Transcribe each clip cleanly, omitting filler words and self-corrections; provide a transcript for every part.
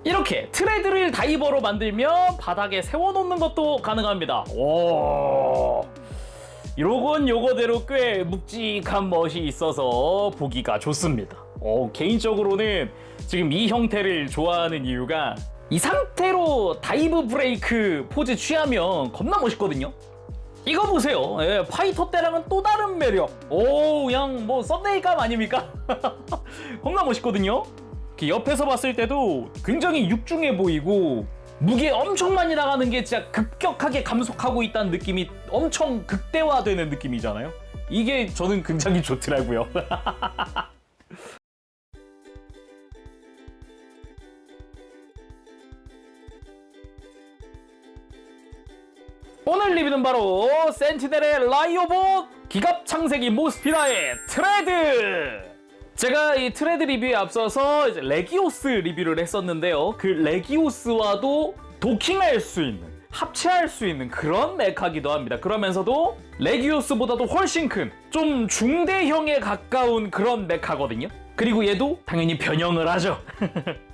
이렇게 트레드를 다이버로 만들면 바닥에 세워놓는 것도 가능합니다. 오, 요거대로 꽤 묵직한 멋이 있어서 보기가 좋습니다. 개인적으로는 지금 이 형태를 좋아하는 이유가 이 상태로 다이브 브레이크 포즈 취하면 겁나 멋있거든요. 이거 보세요. 파이터 때랑은 또 다른 매력. 그냥 뭐 썸네일감 아닙니까? 겁나 멋있거든요. 옆에서 봤을 때도 굉장히 육중해 보이고 무게 엄청 많이 나가는 게 진짜 급격하게 감속하고 있다는 느낌이 엄청 극대화되는 느낌이잖아요. 이게 저는 굉장히 좋더라고요. 오늘 리뷰는 바로 센티넬의 라이오봇 기갑 창세기 모스피라의 트레드! 제가 이 트레드 리뷰에 앞서서 이제 레기오스 리뷰를 했었는데요. 그 레기오스와도 도킹할 수 있는, 합체할 수 있는 그런 메카기도 합니다. 그러면서도 레기오스보다도 훨씬 큰, 좀 중대형에 가까운 그런 메카거든요. 그리고 얘도 당연히 변형을 하죠.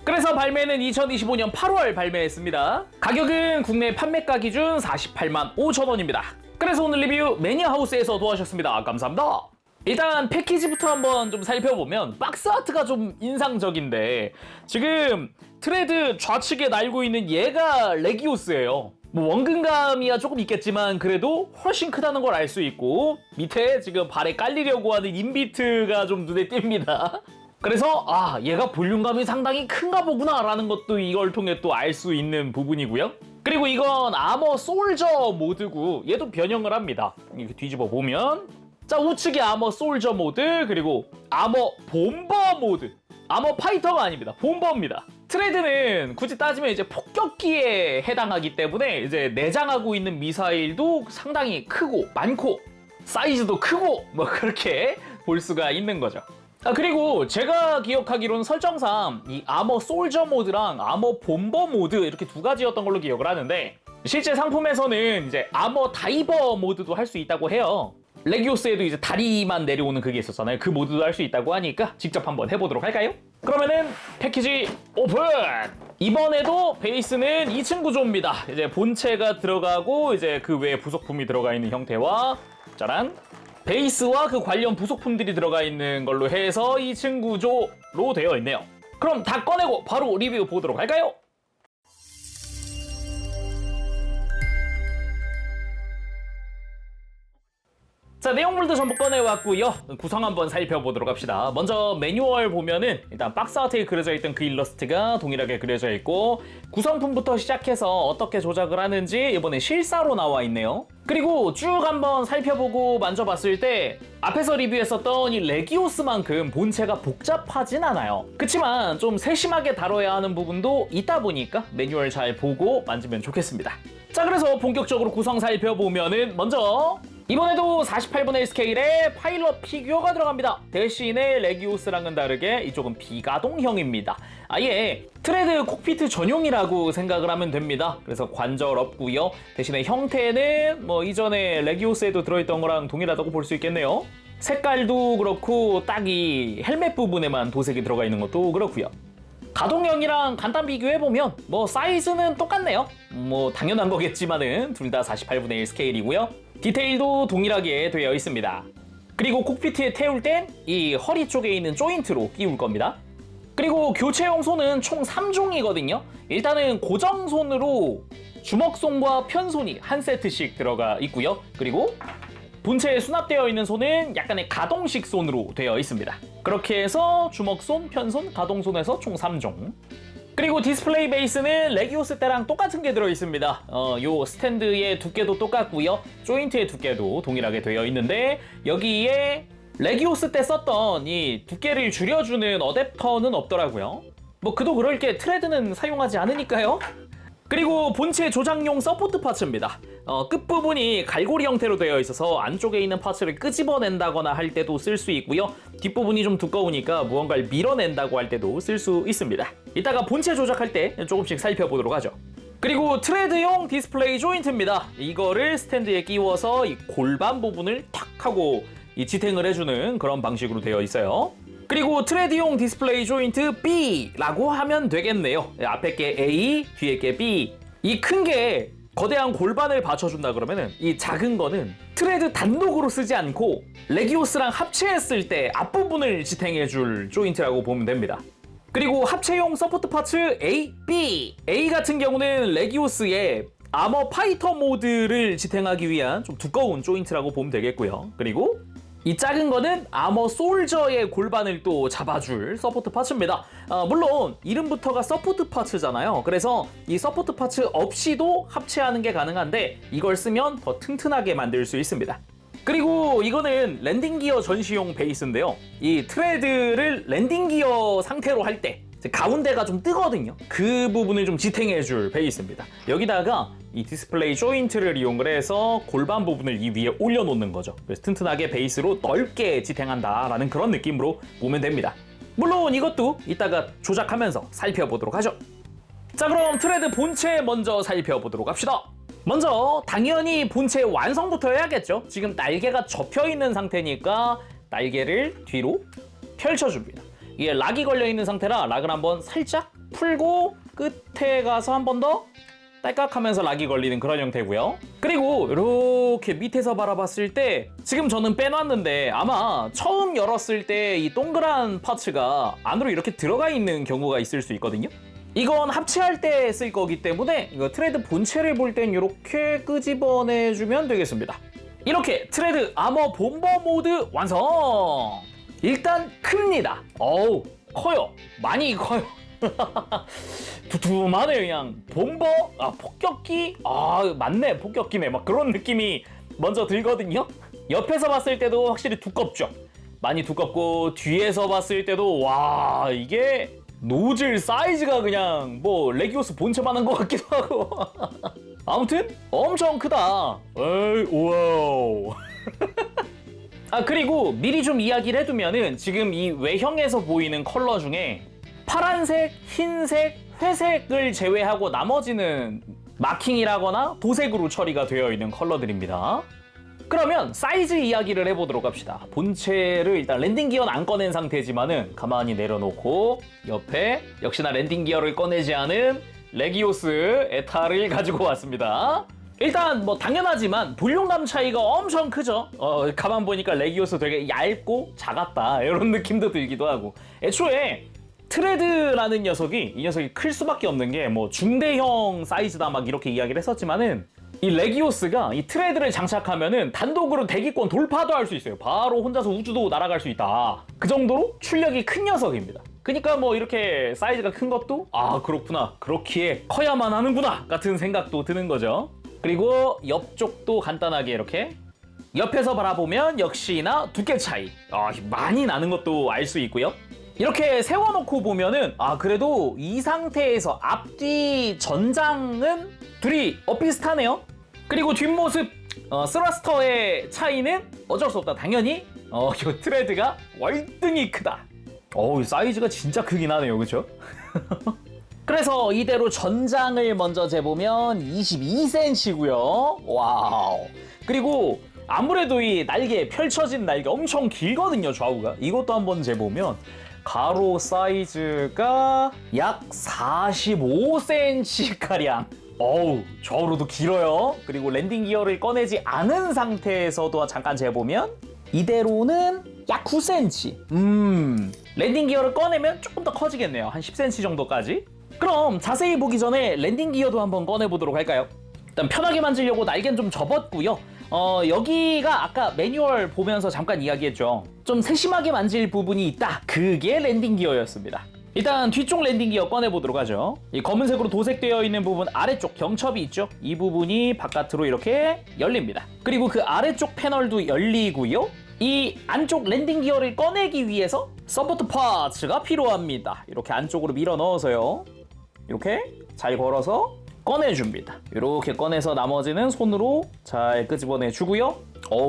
그래서 발매는 2025년 8월 발매했습니다. 가격은 국내 판매가 기준 48만 5천 원입니다. 그래서 오늘 리뷰 매니아하우스에서 도와주셨습니다. 감사합니다. 일단 패키지부터 한번 좀 살펴보면 박스 아트가 좀 인상적인데 지금 트레드 좌측에 날고 있는 얘가 레기오스예요. 뭐 원근감이야 조금 있겠지만 그래도 훨씬 크다는 걸 알 수 있고 밑에 지금 발에 깔리려고 하는 인비트가 좀 눈에 띕니다. 그래서 얘가 볼륨감이 상당히 큰가 보구나 라는 것도 이걸 통해 또 알 수 있는 부분이고요. 그리고 이건 아머 솔저 모드고 얘도 변형을 합니다. 이렇게 뒤집어 보면 자, 우측이 아머 솔저 모드, 그리고 아머 bomber 모드. 아머 파이터가 아닙니다. bomber입니다. 트레드는 굳이 따지면 이제 폭격기에 해당하기 때문에 이제 내장하고 있는 미사일도 상당히 크고 많고 사이즈도 크고 뭐 그렇게 볼 수가 있는 거죠. 그리고 제가 기억하기로는 설정상 이 아머 솔저 모드랑 아머 bomber 모드 이렇게 두 가지였던 걸로 기억을 하는데 실제 상품에서는 이제 아머 다이버 모드도 할 수 있다고 해요. 레기오스에도 이제 다리만 내려오는 그게 있었잖아요. 그 모드도 할 수 있다고 하니까 직접 한번 해보도록 할까요? 그러면은 패키지 오픈! 이번에도 베이스는 2층 구조입니다. 이제 본체가 들어가고 이제 그 외에 부속품이 들어가 있는 형태와 짜란! 베이스와 그 관련 부속품들이 들어가 있는 걸로 해서 2층 구조로 되어 있네요. 그럼 다 꺼내고 바로 리뷰 보도록 할까요? 자, 내용물도 전부 꺼내왔고요. 구성 한번 살펴보도록 합시다. 먼저 매뉴얼 보면은 일단 박스 아트에 그려져 있던 그 일러스트가 동일하게 그려져 있고 구성품부터 시작해서 어떻게 조작을 하는지 이번에 실사로 나와 있네요. 그리고 쭉 한번 살펴보고 만져봤을 때 앞에서 리뷰했었던 이 레기오스만큼 본체가 복잡하진 않아요. 그치만 좀 세심하게 다뤄야 하는 부분도 있다 보니까 매뉴얼 잘 보고 만지면 좋겠습니다. 자, 그래서 본격적으로 구성 살펴보면은 먼저 이번에도 48분의 1 스케일의 파일럿 피규어가 들어갑니다. 대신에 레기오스랑은 다르게 이쪽은 비가동형입니다. 아예 트레드 콕피트 전용이라고 생각을 하면 됩니다. 그래서 관절 없고요. 대신에 형태는 뭐 이전에 레기오스에도 들어있던 거랑 동일하다고 볼 수 있겠네요. 색깔도 그렇고 딱 이 헬멧 부분에만 도색이 들어가 있는 것도 그렇고요. 가동형이랑 간단 비교해보면 뭐 사이즈는 똑같네요. 뭐 당연한 거겠지만은 둘 다 48분의 1 스케일이고요. 디테일도 동일하게 되어 있습니다. 그리고 콕피트에 태울 땐 이 허리 쪽에 있는 조인트로 끼울 겁니다. 그리고 교체용 손은 총 3종이거든요. 일단은 고정손으로 주먹손과 편손이 한 세트씩 들어가 있고요. 그리고 본체에 수납되어 있는 손은 약간의 가동식 손으로 되어 있습니다. 그렇게 해서 주먹손, 편손, 가동손에서 총 3종. 그리고 디스플레이 베이스는 레기오스 때랑 똑같은 게 들어있습니다. 요 스탠드의 두께도 똑같고요. 조인트의 두께도 동일하게 되어 있는데 여기에 레기오스 때 썼던 이 두께를 줄여주는 어댑터는 없더라고요. 뭐 그도 그럴 게 트레드는 사용하지 않으니까요. 그리고 본체 조작용 서포트 파츠입니다. 끝부분이 갈고리 형태로 되어 있어서 안쪽에 있는 파츠를 끄집어낸다거나 할 때도 쓸 수 있고요. 뒷부분이 좀 두꺼우니까 무언가를 밀어낸다고 할 때도 쓸 수 있습니다. 이따가 본체 조작할 때 조금씩 살펴보도록 하죠. 그리고 트레드용 디스플레이 조인트입니다. 이거를 스탠드에 끼워서 이 골반 부분을 탁 하고 이 지탱을 해주는 그런 방식으로 되어 있어요. 그리고 트레드용 디스플레이 조인트 B라고 하면 되겠네요. 앞에 게 A, 뒤에 게 B. 이 큰 게 거대한 골반을 받쳐준다 그러면은 이 작은 거는 트레드 단독으로 쓰지 않고 레기오스랑 합체했을 때 앞부분을 지탱해줄 조인트라고 보면 됩니다. 그리고 합체용 서포트 파츠 A, B. A 같은 경우는 레기오스의 아머 파이터 모드를 지탱하기 위한 좀 두꺼운 조인트라고 보면 되겠고요. 그리고 이 작은 거는 아머 솔저의 골반을 또 잡아줄 서포트 파츠입니다. 물론 이름부터가 서포트 파츠잖아요. 그래서 이 서포트 파츠 없이도 합체하는 게 가능한데 이걸 쓰면 더 튼튼하게 만들 수 있습니다. 그리고 이거는 랜딩 기어 전시용 베이스인데요. 이 트레드를 랜딩 기어 상태로 할 때 가운데가 좀 뜨거든요. 그 부분을 좀 지탱해줄 베이스입니다. 여기다가 이 디스플레이 조인트를 이용을 해서 골반 부분을 이 위에 올려놓는 거죠. 그래서 튼튼하게 베이스로 넓게 지탱한다라는 그런 느낌으로 보면 됩니다. 물론 이것도 이따가 조작하면서 살펴보도록 하죠. 자, 그럼 트레드 본체 먼저 살펴보도록 합시다. 먼저 당연히 본체 완성부터 해야겠죠. 지금 날개가 접혀있는 상태니까 날개를 뒤로 펼쳐줍니다. 이게 락이 걸려있는 상태라 락을 한번 살짝 풀고 끝에 가서 한 번 더 딸깍 하면서 락이 걸리는 그런 형태고요. 그리고 이렇게 밑에서 바라봤을 때 지금 저는 빼놨는데 아마 처음 열었을 때 이 동그란 파츠가 안으로 이렇게 들어가 있는 경우가 있을 수 있거든요. 이건 합체할 때 쓸 거기 때문에 이거 트레드 본체를 볼 땐 이렇게 끄집어내주면 되겠습니다. 이렇게 트레드 아머 본버 모드 완성! 일단 큽니다. 어우, 커요. 많이 커요. 두툼하네. 그냥 본버, 폭격기, 맞네, 폭격기네. 막 그런 느낌이 먼저 들거든요. 옆에서 봤을 때도 확실히 두껍죠. 많이 두껍고 뒤에서 봤을 때도 와, 이게 노즐 사이즈가 그냥 뭐 레기오스 본체만한 것 같기도 하고. 아무튼 엄청 크다. 에이, 와우. 그리고 미리 좀 이야기를 해두면은 지금 이 외형에서 보이는 컬러 중에 파란색, 흰색, 회색을 제외하고 나머지는 마킹이라거나 도색으로 처리가 되어 있는 컬러들입니다. 그러면 사이즈 이야기를 해보도록 합시다. 본체를 일단 랜딩 기어는 안 꺼낸 상태지만은 가만히 내려놓고 옆에 역시나 랜딩 기어를 꺼내지 않은 레기오스 에타를 가지고 왔습니다. 일단 뭐 당연하지만 볼륨감 차이가 엄청 크죠. 가만 보니까 레기오스 되게 얇고 작았다 이런 느낌도 들기도 하고. 애초에 트레드라는 녀석이 이 녀석이 클 수밖에 없는 게 뭐 중대형 사이즈다 막 이렇게 이야기를 했었지만은 이 레기오스가 이 트레드를 장착하면은 단독으로 대기권 돌파도 할 수 있어요. 바로 혼자서 우주도 날아갈 수 있다. 그 정도로 출력이 큰 녀석입니다. 그러니까 뭐 이렇게 사이즈가 큰 것도 그렇구나, 그렇기에 커야만 하는구나 같은 생각도 드는 거죠. 그리고 옆쪽도 간단하게 이렇게 옆에서 바라보면 역시나 두께 차이 많이 나는 것도 알 수 있고요. 이렇게 세워놓고 보면은 그래도 이 상태에서 앞뒤 전장은 둘이 비슷하네요. 그리고 뒷모습 스러스터의 차이는 어쩔 수 없다. 당연히 이 트레드가 월등히 크다. 사이즈가 진짜 크긴 하네요, 그렇죠? 그래서 이대로 전장을 먼저 재보면 22cm고요. 와우. 그리고 아무래도 이 날개, 펼쳐진 날개 엄청 길거든요, 좌우가. 이것도 한번 재보면 가로 사이즈가 약 45cm가량. 좌우로도 길어요. 그리고 랜딩 기어를 꺼내지 않은 상태에서도 잠깐 재보면 이대로는 약 9cm. 랜딩 기어를 꺼내면 조금 더 커지겠네요. 한 10cm 정도까지. 그럼 자세히 보기 전에 랜딩 기어도 한번 꺼내보도록 할까요? 일단 편하게 만지려고 날개는 좀 접었고요. 여기가 아까 매뉴얼 보면서 잠깐 이야기했죠. 좀 세심하게 만질 부분이 있다. 그게 랜딩 기어였습니다. 일단 뒤쪽 랜딩 기어 꺼내보도록 하죠. 이 검은색으로 도색되어 있는 부분 아래쪽 경첩이 있죠. 이 부분이 바깥으로 이렇게 열립니다. 그리고 그 아래쪽 패널도 열리고요. 이 안쪽 랜딩 기어를 꺼내기 위해서 서포트 파츠가 필요합니다. 이렇게 안쪽으로 밀어 넣어서요. 이렇게 잘 걸어서 꺼내줍니다. 이렇게 꺼내서 나머지는 손으로 잘 끄집어내 주고요.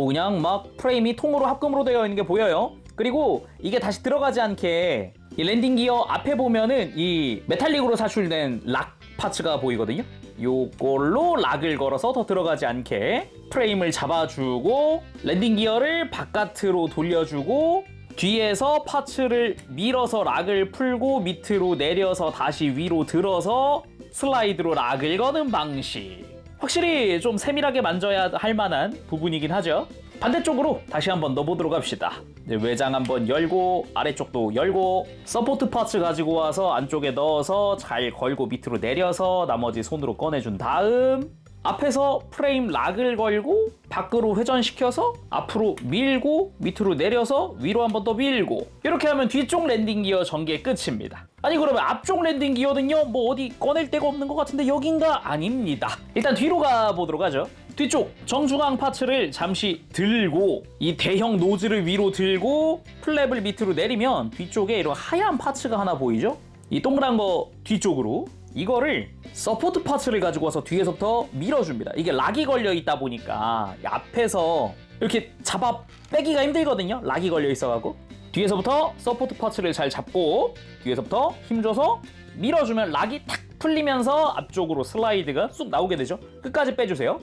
그냥 막 프레임이 통으로 합금으로 되어 있는 게 보여요. 그리고 이게 다시 들어가지 않게 이 랜딩 기어 앞에 보면은 이 메탈릭으로 사출된 락 파츠가 보이거든요. 요걸로 락을 걸어서 더 들어가지 않게 프레임을 잡아주고 랜딩 기어를 바깥으로 돌려주고 뒤에서 파츠를 밀어서 락을 풀고 밑으로 내려서 다시 위로 들어서 슬라이드로 락을 거는 방식. 확실히 좀 세밀하게 만져야 할 만한 부분이긴 하죠. 반대쪽으로 다시 한번 넣어보도록 합시다. 외장 한번 열고 아래쪽도 열고 서포트 파츠 가지고 와서 안쪽에 넣어서 잘 걸고 밑으로 내려서 나머지 손으로 꺼내준 다음 앞에서 프레임 락을 걸고 밖으로 회전시켜서 앞으로 밀고 밑으로 내려서 위로 한 번 더 밀고 이렇게 하면 뒤쪽 랜딩 기어 전개 끝입니다. 아니 그러면 앞쪽 랜딩 기어는요 뭐 어디 꺼낼 데가 없는 것 같은데 여긴가? 아닙니다. 일단 뒤로 가보도록 하죠. 뒤쪽 정중앙 파츠를 잠시 들고 이 대형 노즐을 위로 들고 플랩을 밑으로 내리면 뒤쪽에 이런 하얀 파츠가 하나 보이죠? 이 동그란 거 뒤쪽으로 이거를 서포트 파츠를 가지고 와서 뒤에서부터 밀어줍니다. 이게 락이 걸려 있다 보니까 앞에서 이렇게 잡아 빼기가 힘들거든요. 락이 걸려 있어가지고 뒤에서부터 서포트 파츠를 잘 잡고 뒤에서부터 힘줘서 밀어주면 락이 탁 풀리면서 앞쪽으로 슬라이드가 쑥 나오게 되죠. 끝까지 빼주세요.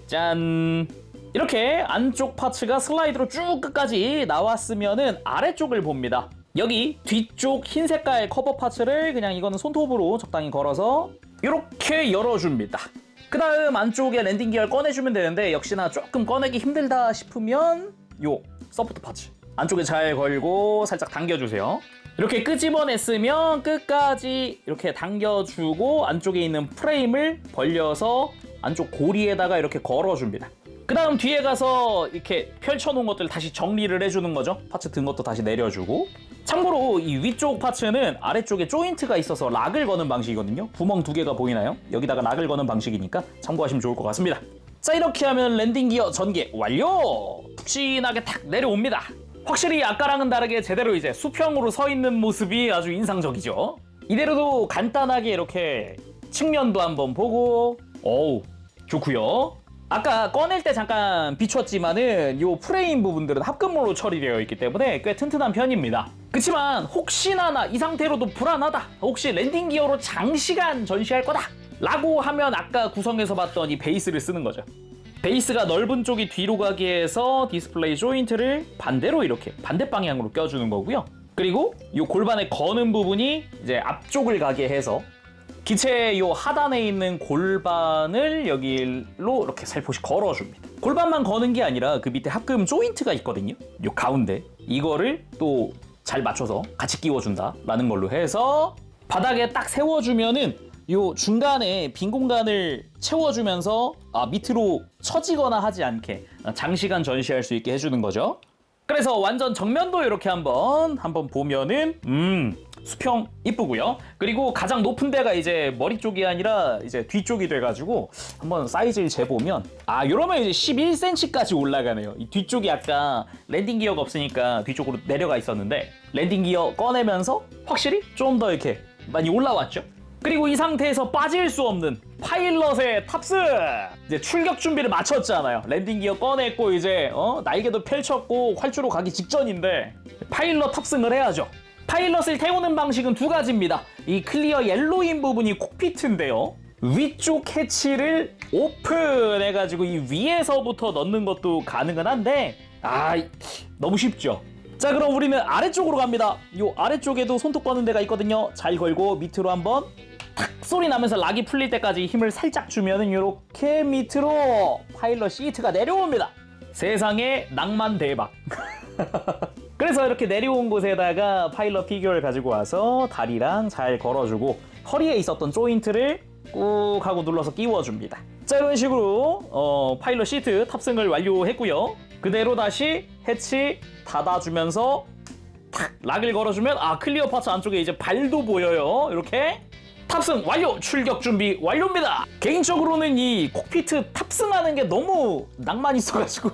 짠! 이렇게 안쪽 파츠가 슬라이드로 쭉 끝까지 나왔으면은 아래쪽을 봅니다. 여기 뒤쪽 흰 색깔 커버 파츠를 그냥 이거는 손톱으로 적당히 걸어서 이렇게 열어줍니다. 그 다음 안쪽에 랜딩 기어를 꺼내주면 되는데 역시나 조금 꺼내기 힘들다 싶으면 요 서포트 파츠 안쪽에 잘 걸고 살짝 당겨주세요. 이렇게 끄집어냈으면 끝까지 이렇게 당겨주고 안쪽에 있는 프레임을 벌려서 안쪽 고리에다가 이렇게 걸어줍니다. 그 다음 뒤에 가서 이렇게 펼쳐놓은 것들 다시 정리를 해주는 거죠. 파츠 든 것도 다시 내려주고. 참고로 이 위쪽 파츠는 아래쪽에 조인트가 있어서 락을 거는 방식이거든요. 구멍 2개가 보이나요? 여기다가 락을 거는 방식이니까 참고하시면 좋을 것 같습니다. 자, 이렇게 하면 랜딩 기어 전개 완료! 푹신하게 탁 내려옵니다. 확실히 아까랑은 다르게 제대로 이제 수평으로 서 있는 모습이 아주 인상적이죠. 이대로도 간단하게 이렇게 측면도 한번 보고 어우 좋고요. 아까 꺼낼 때 잠깐 비췄지만은 요 프레임 부분들은 합금으로 처리되어 있기 때문에 꽤 튼튼한 편입니다. 그치만 혹시나 이 상태로도 불안하다, 혹시 랜딩 기어로 장시간 전시할 거다 라고 하면 아까 구성에서 봤던 이 베이스를 쓰는 거죠. 베이스가 넓은 쪽이 뒤로 가게 해서 디스플레이 조인트를 반대로 이렇게 반대 방향으로 껴주는 거고요. 그리고 이 골반에 거는 부분이 이제 앞쪽을 가게 해서 기체 요 하단에 있는 골반을 여기로 이렇게 살포시 걸어줍니다. 골반만 거는 게 아니라 그 밑에 합금 조인트가 있거든요. 요 가운데 이거를 또 잘 맞춰서 같이 끼워준다라는 걸로 해서 바닥에 딱 세워주면은 요 중간에 빈 공간을 채워주면서 밑으로 처지거나 하지 않게 장시간 전시할 수 있게 해주는 거죠. 그래서 완전 정면도 이렇게 한번 보면은 수평 이쁘고요. 그리고 가장 높은 데가 이제 머리 쪽이 아니라 이제 뒤쪽이 돼가지고 한번 사이즈를 재보면 이러면 이제 11cm까지 올라가네요. 이 뒤쪽이 아까 랜딩 기어가 없으니까 뒤쪽으로 내려가 있었는데 랜딩 기어 꺼내면서 확실히 좀 더 이렇게 많이 올라왔죠. 그리고 이 상태에서 빠질 수 없는 파일럿의 탑승! 이제 출격 준비를 마쳤잖아요. 랜딩 기어 꺼냈고 이제 날개도 펼쳤고 활주로 가기 직전인데 파일럿 탑승을 해야죠. 파일럿을 태우는 방식은 두 가지입니다. 이 클리어 옐로인 부분이 콕피트인데요. 위쪽 해치를 오픈해가지고 이 위에서부터 넣는 것도 가능은 한데 너무 쉽죠. 자, 그럼 우리는 아래쪽으로 갑니다. 이 아래쪽에도 손톱 거는 데가 있거든요. 잘 걸고 밑으로 한번 탁 소리 나면서 락이 풀릴 때까지 힘을 살짝 주면은 이렇게 밑으로 파일럿 시트가 내려옵니다. 세상에 낭만 대박. 그래서 이렇게 내려온 곳에다가 파일럿 피규어를 가지고 와서 다리랑 잘 걸어주고 허리에 있었던 조인트를 꾹 하고 눌러서 끼워줍니다. 자, 이런 식으로 파일럿 시트 탑승을 완료했고요. 그대로 다시 해치 닫아주면서 탁 락을 걸어주면 클리어 파츠 안쪽에 이제 발도 보여요. 이렇게 탑승 완료! 출격 준비 완료입니다. 개인적으로는 이 콕피트 탑승하는 게 너무 낭만 있어가지고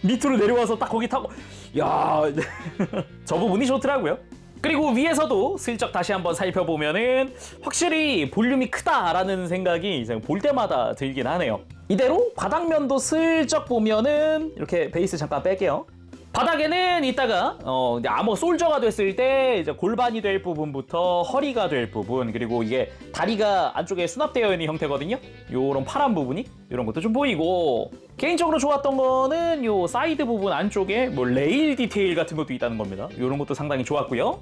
밑으로 내려와서 딱 거기 타고 저 부분이 좋더라고요. 그리고 위에서도 슬쩍 다시 한번 살펴보면은 확실히 볼륨이 크다라는 생각이 이제 볼 때마다 들긴 하네요. 이대로 바닥면도 슬쩍 보면은 이렇게 베이스 잠깐 뺄게요. 바닥에는 이따가 이제 아머 솔저가 됐을 때 이제 골반이 될 부분부터 허리가 될 부분, 그리고 이게 다리가 안쪽에 수납되어 있는 형태거든요. 요런 파란 부분이 이런 것도 좀 보이고, 개인적으로 좋았던 거는 요 사이드 부분 안쪽에 뭐 레일 디테일 같은 것도 있다는 겁니다. 요런 것도 상당히 좋았고요.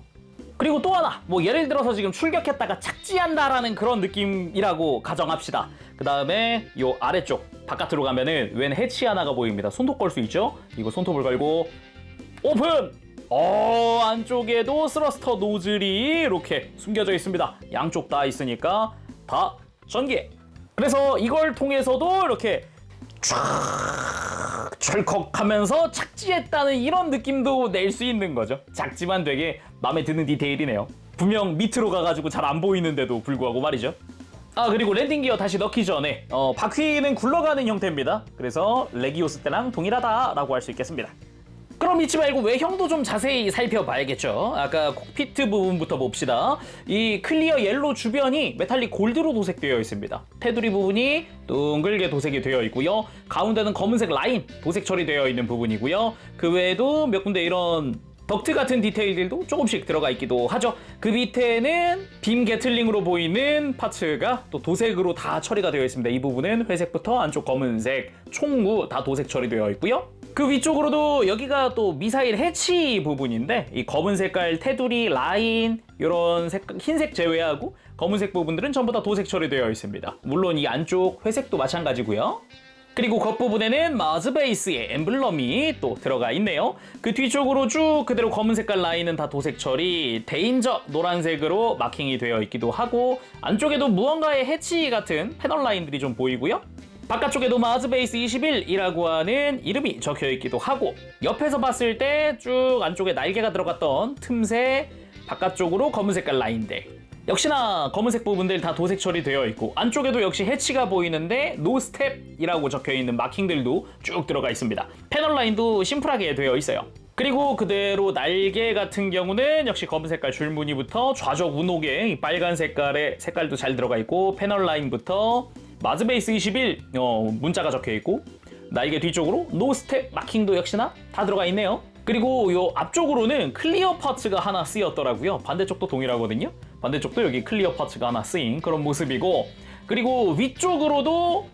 그리고 또 하나, 뭐 예를 들어서 지금 출격했다가 착지한다라는 그런 느낌이라고 가정합시다. 그 다음에 요 아래쪽 바깥으로 가면은 웬 해치 하나가 보입니다. 손톱 걸 수 있죠? 이거 손톱을 걸고 오픈! 안쪽에도 스러스터 노즐이 이렇게 숨겨져 있습니다. 양쪽 다 있으니까 다 전개. 그래서 이걸 통해서도 이렇게 쫙 철컥하면서 착지했다는 이런 느낌도 낼 수 있는 거죠. 작지만 되게 마음에 드는 디테일이네요. 분명 밑으로 가가지고 잘 안 보이는데도 불구하고 말이죠. 그리고 랜딩 기어 다시 넣기 전에 바퀴는 굴러가는 형태입니다. 그래서 레기오스 때랑 동일하다라고 할 수 있겠습니다. 그럼 잊지 말고 외형도 좀 자세히 살펴봐야겠죠. 아까 콕피트 부분부터 봅시다. 이 클리어 옐로 주변이 메탈릭 골드로 도색되어 있습니다. 테두리 부분이 둥글게 도색이 되어 있고요. 가운데는 검은색 라인 도색 처리되어 있는 부분이고요. 그 외에도 몇 군데 이런 덕트 같은 디테일들도 조금씩 들어가 있기도 하죠. 그 밑에는 빔 게틀링으로 보이는 파츠가 또 도색으로 다 처리가 되어 있습니다. 이 부분은 회색부터 안쪽 검은색, 총무 다 도색 처리되어 있고요. 그 위쪽으로도 여기가 또 미사일 해치 부분인데 이 검은 색깔 테두리 라인 이런 흰색 제외하고 검은색 부분들은 전부 다 도색 처리되어 있습니다. 물론 이 안쪽 회색도 마찬가지고요. 그리고 겉부분에는 마즈 베이스의 엠블럼이 또 들어가 있네요. 그 뒤쪽으로 쭉 그대로 검은 색깔 라인은 다 도색 처리, 데인저 노란색으로 마킹이 되어 있기도 하고, 안쪽에도 무언가의 해치 같은 패널 라인들이 좀 보이고요. 바깥쪽에도 마즈 베이스 21이라고 하는 이름이 적혀 있기도 하고, 옆에서 봤을 때 쭉 안쪽에 날개가 들어갔던 틈새 바깥쪽으로 검은 색깔 라인들, 역시나 검은색 부분들 다 도색 처리되어 있고, 안쪽에도 역시 해치가 보이는데 노스텝이라고 적혀있는 마킹들도 쭉 들어가 있습니다. 패널 라인도 심플하게 되어 있어요. 그리고 그대로 날개 같은 경우는 역시 검은 색깔 줄무늬부터 좌적 운옥에 이 빨간 색깔의 색깔도 잘 들어가 있고, 패널 라인부터 마즈베이스 21 문자가 적혀있고, 날개 뒤쪽으로 노스텝 마킹도 역시나 다 들어가 있네요. 그리고 요 앞쪽으로는 클리어 파츠가 하나 쓰였더라고요. 반대쪽도 동일하거든요. 반대쪽도 여기 클리어 파츠가 하나 쓰인 그런 모습이고, 그리고 위쪽으로도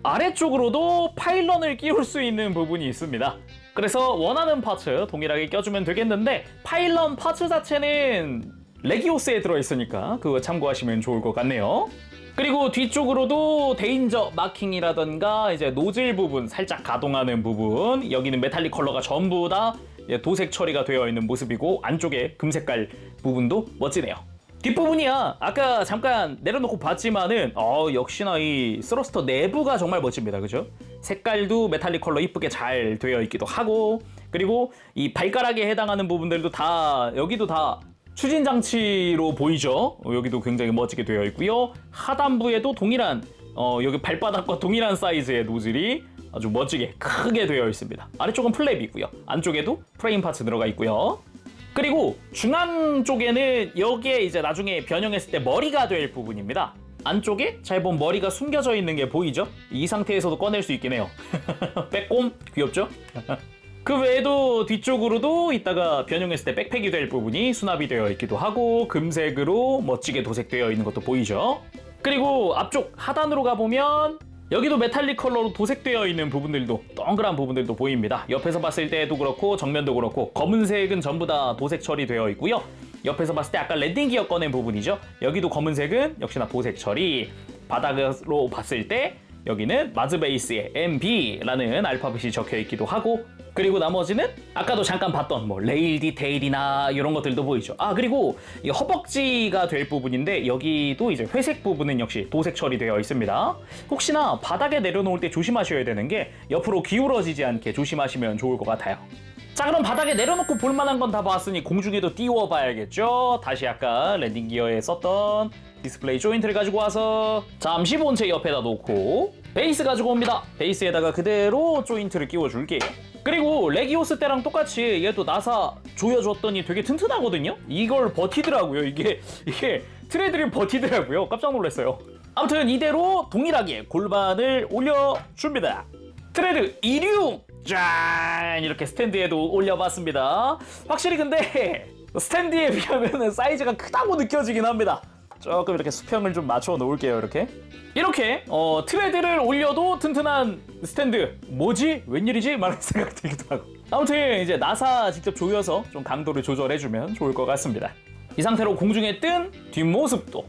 아래쪽으로도 파일런을 끼울 수 있는 부분이 있습니다. 그래서 원하는 파츠 동일하게 껴주면 되겠는데, 파일런 파츠 자체는 레기오스에 들어있으니까 그거 참고하시면 좋을 것 같네요. 그리고 뒤쪽으로도 데인저 마킹이라던가 이제 노즐 부분 살짝 가동하는 부분, 여기는 메탈릭 컬러가 전부 다 도색 처리가 되어 있는 모습이고, 안쪽에 금색깔 부분도 멋지네요. 뒷부분이야 아까 잠깐 내려놓고 봤지만은 역시나 이 스러스터 내부가 정말 멋집니다. 그죠? 색깔도 메탈릭 컬러 이쁘게 잘 되어 있기도 하고, 그리고 이 발가락에 해당하는 부분들도 다 여기도 다 추진 장치로 보이죠? 여기도 굉장히 멋지게 되어 있고요. 하단부에도 동일한 여기 발바닥과 동일한 사이즈의 노즐이 아주 멋지게 크게 되어 있습니다. 아래쪽은 플랩이고요. 안쪽에도 프레임 파츠 들어가 있고요. 그리고 중앙 쪽에는 여기에 이제 나중에 변형했을 때 머리가 될 부분입니다. 안쪽에 잘 보면 머리가 숨겨져 있는 게 보이죠? 이 상태에서도 꺼낼 수 있긴 해요. 빼꼼 귀엽죠? 그 외에도 뒤쪽으로도 이따가 변형했을 때 백팩이 될 부분이 수납이 되어 있기도 하고, 금색으로 멋지게 도색되어 있는 것도 보이죠? 그리고 앞쪽 하단으로 가보면 여기도 메탈릭 컬러로 도색되어 있는 부분들도, 동그란 부분들도 보입니다. 옆에서 봤을 때도 그렇고 정면도 그렇고 검은색은 전부 다 도색 처리되어 있고요. 옆에서 봤을 때 아까 랜딩 기어 꺼낸 부분이죠. 여기도 검은색은 역시나 도색 처리. 바닥으로 봤을 때 여기는 마즈베이스의 MB라는 알파벳이 적혀 있기도 하고, 그리고 나머지는 아까도 잠깐 봤던 뭐 레일 디테일이나 이런 것들도 보이죠. 그리고 이 허벅지가 될 부분인데 여기도 이제 회색 부분은 역시 도색 처리되어 있습니다. 혹시나 바닥에 내려놓을 때 조심하셔야 되는 게 옆으로 기울어지지 않게 조심하시면 좋을 것 같아요. 자, 그럼 바닥에 내려놓고 볼만한 건 다 봤으니 공중에도 띄워봐야겠죠. 다시 아까 랜딩 기어에 썼던 디스플레이 조인트를 가지고 와서 잠시 본체 옆에다 놓고 베이스 가지고 옵니다. 베이스에다가 그대로 조인트를 끼워줄게요. 그리고 레기오스 때랑 똑같이 얘도 나사 조여줬더니 되게 튼튼하거든요? 이걸 버티더라고요. 이게 트레드를 버티더라고요. 깜짝 놀랐어요. 아무튼 이대로 동일하게 골반을 올려줍니다. 트레드 26 짠 이렇게 스탠드에도 올려봤습니다. 확실히 근데 스탠드에 비하면 사이즈가 크다고 느껴지긴 합니다. 조금 이렇게 수평을 좀 맞춰 놓을게요. 이렇게 트레드를 올려도 튼튼한 스탠드. 뭐지? 웬일이지? 말할 생각 들기도 하고. 아무튼 이제 나사 직접 조여서 좀 강도를 조절해주면 좋을 것 같습니다. 이 상태로 공중에 뜬 뒷모습도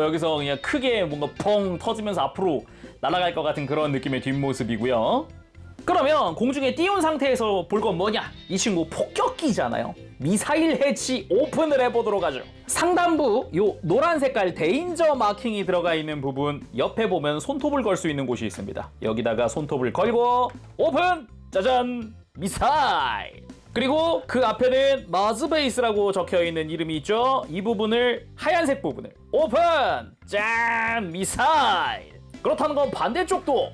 여기서 그냥 크게 뭔가 펑 터지면서 앞으로 날아갈 것 같은 그런 느낌의 뒷모습이고요. 그러면 공중에 띄운 상태에서 볼 건 뭐냐? 이 친구 폭격기잖아요. 미사일 해치 오픈을 해보도록 하죠. 상단부 요 노란 색깔 데인저 마킹이 들어가 있는 부분 옆에 보면 손톱을 걸 수 있는 곳이 있습니다. 여기다가 손톱을 걸고 오픈! 짜잔! 미사일! 그리고 그 앞에는 마즈베이스라고 적혀있는 이름이 있죠. 이 부분을 하얀색 부분을 오픈! 짠! 미사일! 그렇다는 건 반대쪽도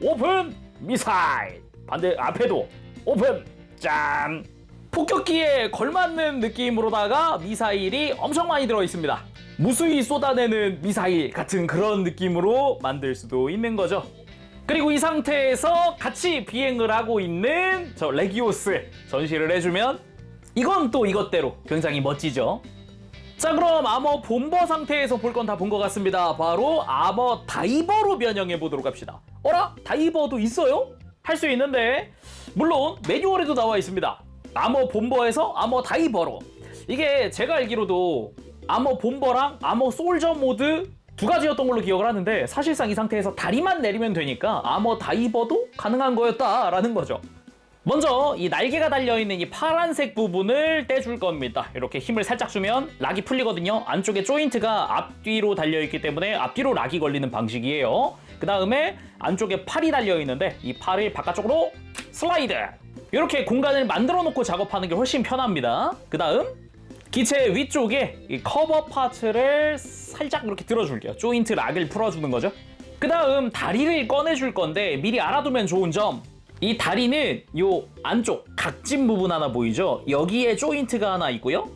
오픈! 미사일! 반대 앞에도 오픈! 짠! 폭격기에 걸맞는 느낌으로다가 미사일이 엄청 많이 들어있습니다. 무수히 쏟아내는 미사일 같은 그런 느낌으로 만들 수도 있는 거죠. 그리고 이 상태에서 같이 비행을 하고 있는 저 레기오스 전시를 해주면 이건 또 이것대로 굉장히 멋지죠. 자, 그럼 아머 본버 상태에서 볼 건 다 본 것 같습니다. 바로 아머 다이버로 변형해 보도록 합시다. 어라? 다이버도 있어요? 할 수 있는데 물론 매뉴얼에도 나와 있습니다. 아머 본버에서 아머 다이버로. 이게 제가 알기로도 아머 본버랑 아머 솔저 모드 두 가지였던 걸로 기억을 하는데 사실상 이 상태에서 다리만 내리면 되니까 아머 다이버도 가능한 거였다라는 거죠. 먼저 이 날개가 달려있는 이 파란색 부분을 떼줄 겁니다. 이렇게 힘을 살짝 주면 락이 풀리거든요. 안쪽에 조인트가 앞뒤로 달려있기 때문에 앞뒤로 락이 걸리는 방식이에요. 그 다음에 안쪽에 팔이 달려있는데 이 팔을 바깥쪽으로 슬라이드! 이렇게 공간을 만들어 놓고 작업하는 게 훨씬 편합니다. 그 다음 기체 위쪽에 이 커버 파츠를 살짝 이렇게 들어줄게요. 조인트 락을 풀어주는 거죠. 그 다음 다리를 꺼내줄 건데 미리 알아두면 좋은 점, 이 다리는 요 안쪽 각진 부분 하나 보이죠? 여기에 조인트가 하나 있고요.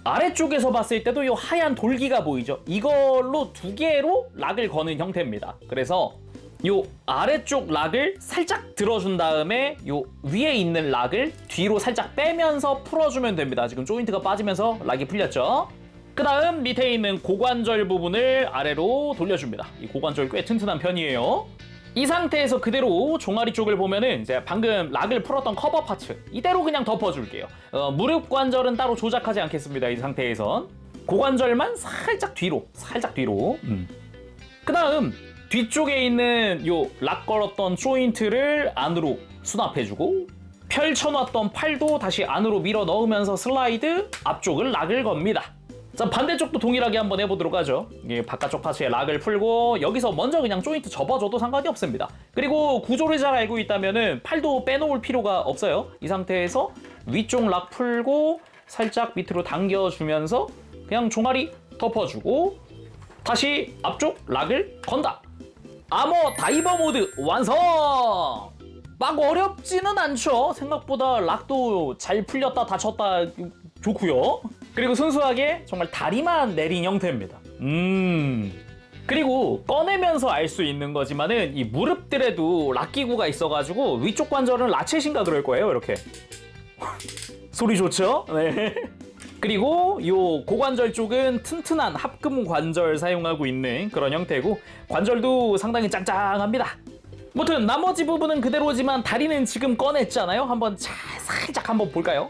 아래쪽에서 봤을 때도 요 하얀 돌기가 보이죠? 이걸로 두 개로 락을 거는 형태입니다. 그래서 요 아래쪽 락을 살짝 들어준 다음에 요 위에 있는 락을 뒤로 살짝 빼면서 풀어주면 됩니다. 지금 조인트가 빠지면서 락이 풀렸죠? 그 다음 밑에 있는 고관절 부분을 아래로 돌려줍니다. 이 고관절 꽤 튼튼한 편이에요. 이 상태에서 그대로 종아리 쪽을 보면은 이제 방금 락을 풀었던 커버 파츠 이대로 그냥 덮어줄게요. 무릎 관절은 따로 조작하지 않겠습니다. 이 상태에선 고관절만 살짝 뒤로 그 다음 뒤쪽에 있는 요 락 걸었던 조인트를 안으로 수납해주고 펼쳐놨던 팔도 다시 안으로 밀어 넣으면서 슬라이드 앞쪽을 락을 겁니다. 자, 반대쪽도 동일하게 한번 해보도록 하죠. 이게 바깥쪽 파츠에 락을 풀고 여기서 먼저 그냥 조인트 접어줘도 상관이 없습니다. 그리고 구조를 잘 알고 있다면은 팔도 빼놓을 필요가 없어요. 이 상태에서 위쪽 락 풀고 살짝 밑으로 당겨주면서 그냥 종아리 덮어주고 다시 앞쪽 락을 건다. 아머 다이버 모드 완성! 막 어렵지는 않죠. 생각보다 락도 잘 풀렸다 닫혔다 좋고요. 그리고 순수하게 정말 다리만 내린 형태입니다. 그리고 꺼내면서 알 수 있는 거지만은 이 무릎들에도 락 기구가 있어가지고 위쪽 관절은 라쳇인가 그럴 거예요. 이렇게 소리 좋죠? 네. 그리고 요 고관절 쪽은 튼튼한 합금 관절 사용하고 있는 그런 형태고 관절도 상당히 짱짱합니다. 아무튼 나머지 부분은 그대로지만 다리는 지금 꺼냈잖아요. 한번 살짝 한번 볼까요?